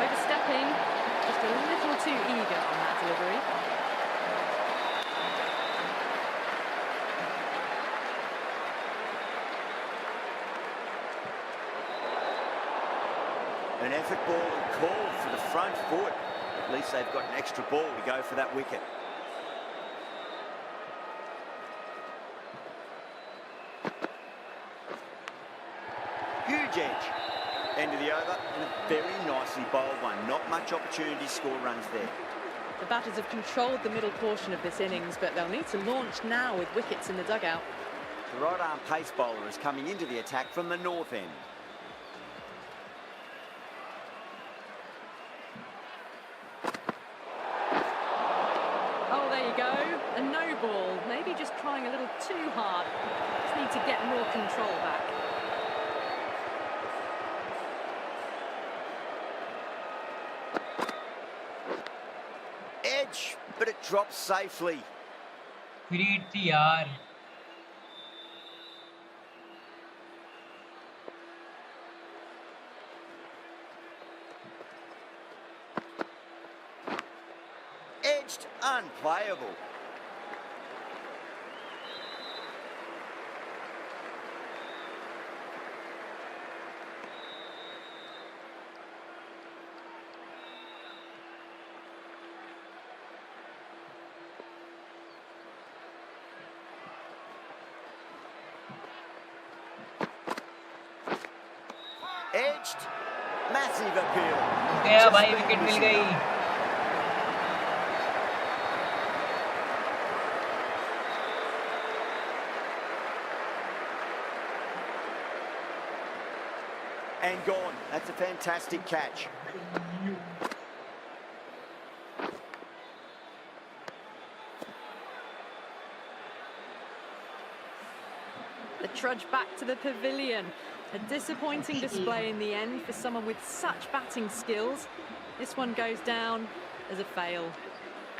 Overstepping, just a little too eager on that delivery. An effort ball and call for the front foot. At least they've got an extra ball to go for that wicket. Huge edge. End of the over, and a very nicely bowled one. Not much opportunity to score runs there. The batters have controlled the middle portion of this innings, but they'll need to launch now with wickets in the dugout. The right arm pace bowler is coming into the attack from the north end. Oh, there you go. A no ball. Maybe just trying a little too hard. Just need to get more control back. Edge, but it drops safely. Edged, unplayable. Edged, massive appeal. गया भाई, wicket मिल गई. And gone. That's a fantastic catch. The trudge back to the pavilion. A disappointing display in the end for someone with such batting skills. This one goes down as a fail.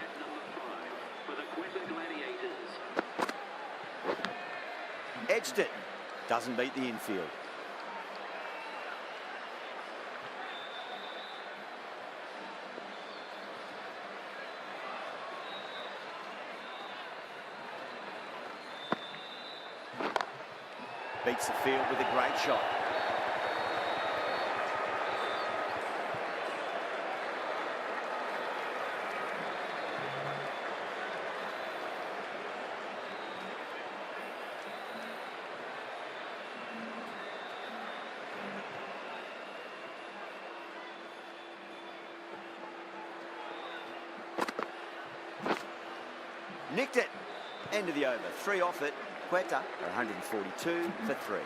At number 5 for the Quetta Gladiators. Edged it. Doesn't beat the infield. Beats the field with a great shot. Nicked it. End of the over. 3 off it. Quetta are 142 for 3.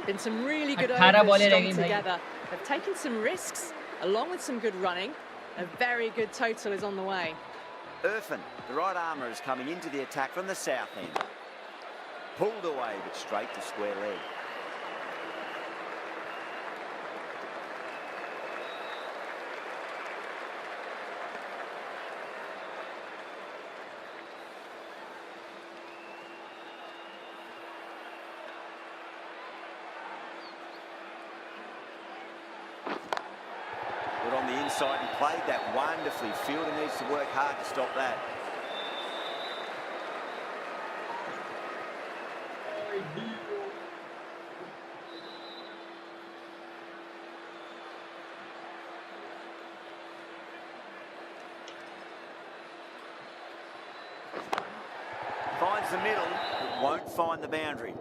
Been some really good 18 overs balls strung reh gayi, together. They've taken some risks, along with some good running. A very good total is on the way. Irfan, the right armour, is coming into the attack from the south end. Pulled away, but straight to square leg. inside and played that wonderfully. Fielder needs to work hard to stop that. Finds the middle, but won't find the boundary.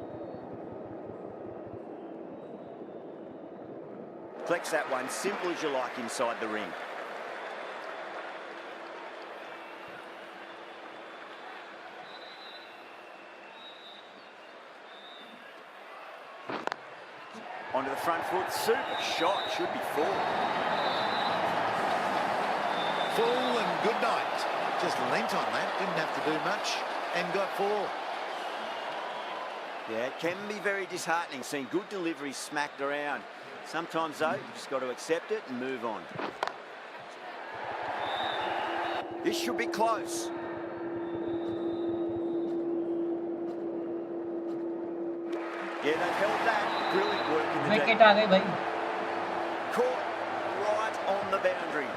Flex that one, simple as you like inside the ring. Onto the front foot, super shot, should be full. Full and good night. Just lent on that, didn't have to do much, and got 4. Yeah, it can be very disheartening seeing good deliveries smacked around. Sometimes, though, you've just got to accept it and move on. This should be close. Yeah, they've held that. Brilliant work in the wicket deep. आ गई भाई. Caught right on the boundary.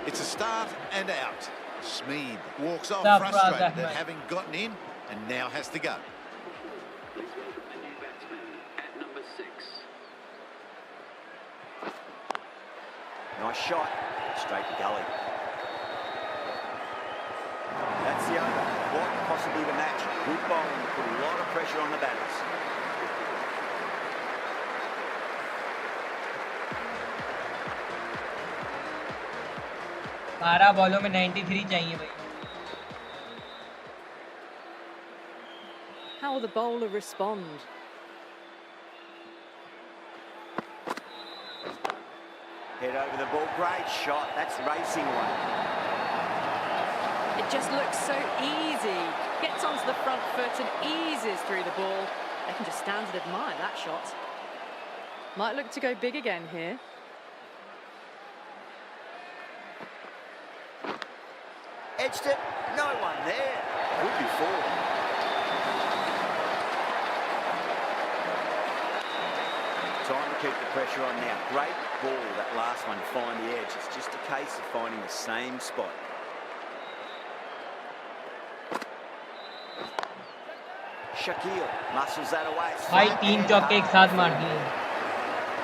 It's a start and out. Smeed walks off Stop, frustrated brother. at having gotten in and now has to go. Please welcome the new batsman at number 6. Nice shot. Straight to gully. That's the over. What possibly the match. Good bowling. Put a lot of pressure on the batters. बारह बॉलों में 93 चाहिए भाई. How will the bowler respond? Head over the ball. Great shot. That's racing one. It just looks so easy. Gets onto the front foot and eases through the ball. They can just stand and admire that shot. Might look to go big again here. Edged it. No one there. Would be 4. Time to keep the pressure on now. Great ball, that last one, to find the edge. It's just a case of finding the same spot. Shakil muscles that away. भाई 3 चौके एक साथ मार दिए.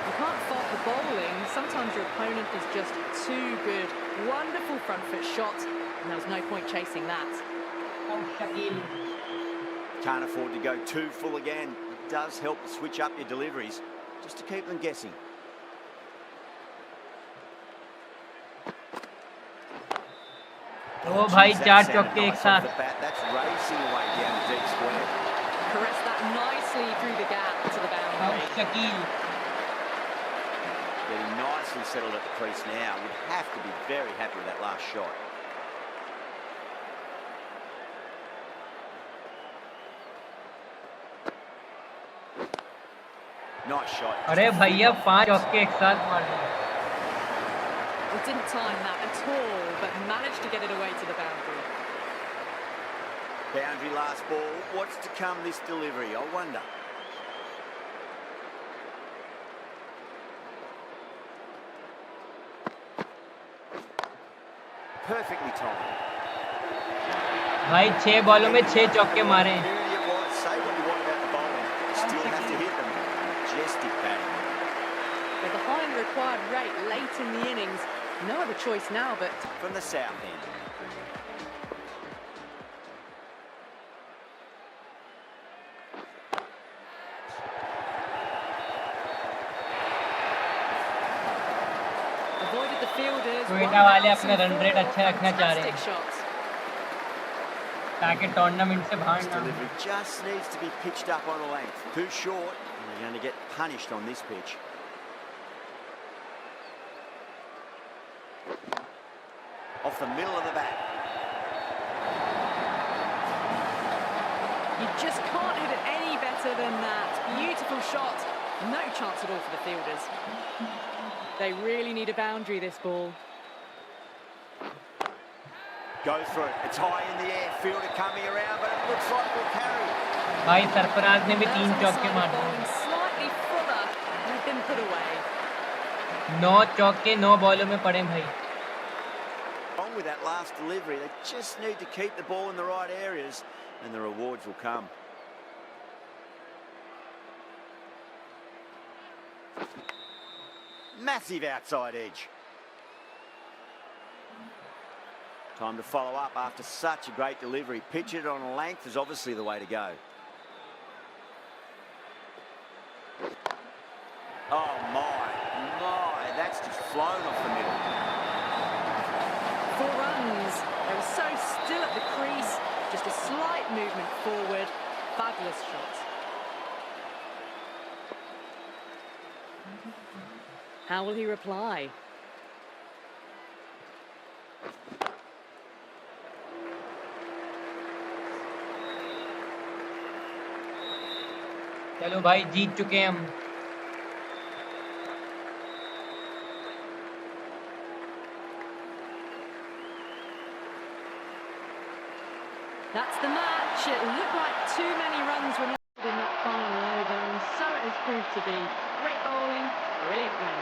You can't fault the bowling. Sometimes your opponent is just too good. Wonderful front foot shot, and there was no point chasing that. Shakeel. Can't afford to go too full again. It does help to switch up your deliveries, just to keep them guessing. ओ भाई Geez, 4 that sounded चौके एक nice off साथ. the bat. That's racing away down the deep square. Caress that nicely through the gap to the boundary. Shakeel. Getting nicely settled at the crease now. Would have to be very happy with that last shot. Nice shot. अरे भैया 5 चौके एक साथ मार दिए. Well, didn't time that at all, but managed to get it away to the boundary. Boundary last ball. What's to come this delivery? I wonder. Perfectly timed. भाई 6 बॉलों में 6 चौके मारे. Beauty it was. Say what you want about the bowling. You still have to hit them. Majestic batting. They're behind the required rate late in the innings. No other choice now, but From the south end. avoided the fielders. Quetta वाले अपना run rate अच्छा रखना चाह रहे Fantastic हैं shots. ताकि tournament से बाहर This ना हो. delivery just needs to be pitched up on a length. Too short, and you're going to get punished on this pitch. Off the middle of the bat. You just can't hit it any better than that. Beautiful shot. No chance at all for the fielders. They really need a boundary, this ball. Go through it. It's high in the air. Fielder coming around, but it looks like we'll carry. भाई सरफराज ने भी 3 That's चौके on मार side दिए. bowling slightly fuller. They've been 9 चौके 9 बॉलों में पड़े भाई। Wrong with that last delivery. They just need to keep the ball in the right areas and the rewards will come. Massive outside edge. Time to follow up after such a great delivery. Pitch it on a length is obviously the way to go. Oh my, that's just flown off the middle. 4 runs. They were so still at the crease, just a slight movement forward. Fabulous shot. How will he reply? चलो भाई जीत चुके हैं हम। That's the match. It looked like too many runs were needed in that final over, and so it has proved to be. Great bowling, brilliant win.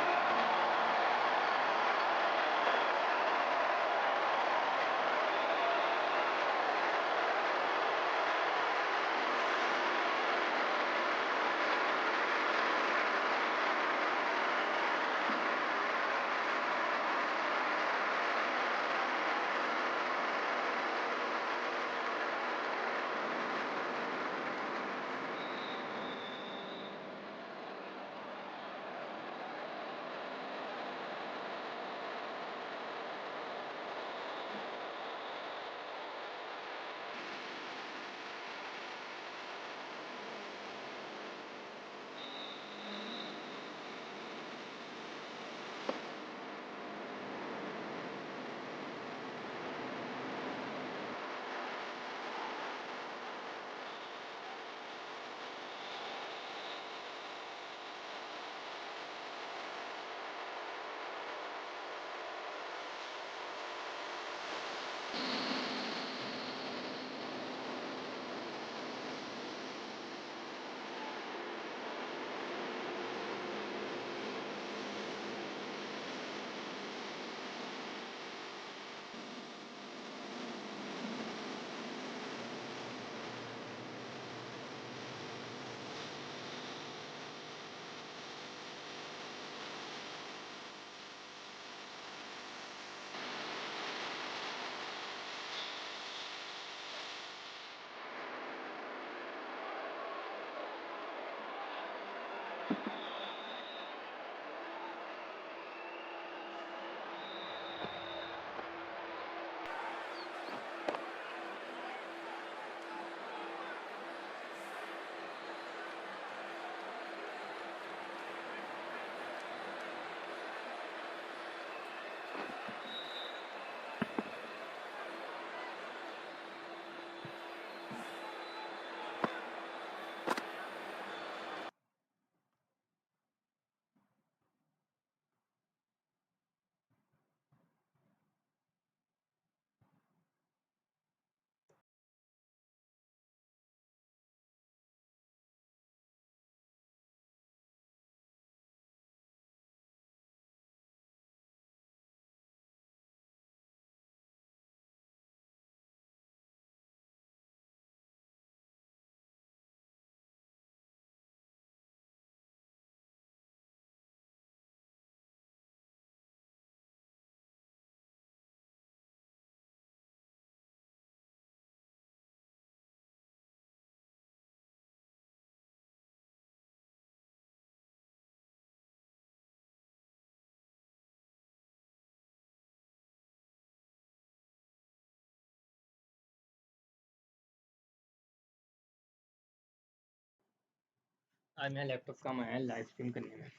आज मेरा laptop काम आया live stream करने में।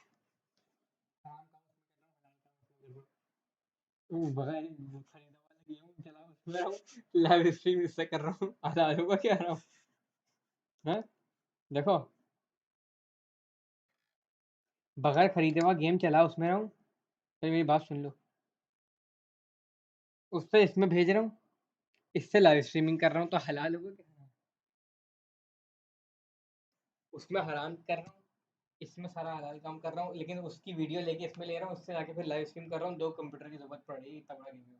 बगैर खरीदा वाला गेम चला उसमें लाइव स्ट्रीम इससे कर रहा हूँ। आधा होगा क्या रहा हूँ हैं? देखो बगैर खरीदे हुआ गेम चला उसमें रहा हूँ। फिर मेरी बात सुन लो। उससे इसमें भेज रहा हूँ, इससे लाइव स्ट्रीमिंग कर रहा हूँ, तो हलाल होगा क्या? उसमें हराम कर रहा हूँ, इसमें सारा हलाल काम कर रहा हूँ, लेकिन उसकी वीडियो लेके इसमें ले रहा हूँ, उससे जाके फिर लाइव स्ट्रीम कर रहा हूँ। 2 कंप्यूटर की जरूरत पड़ रही है, तगड़ा रिव्यू।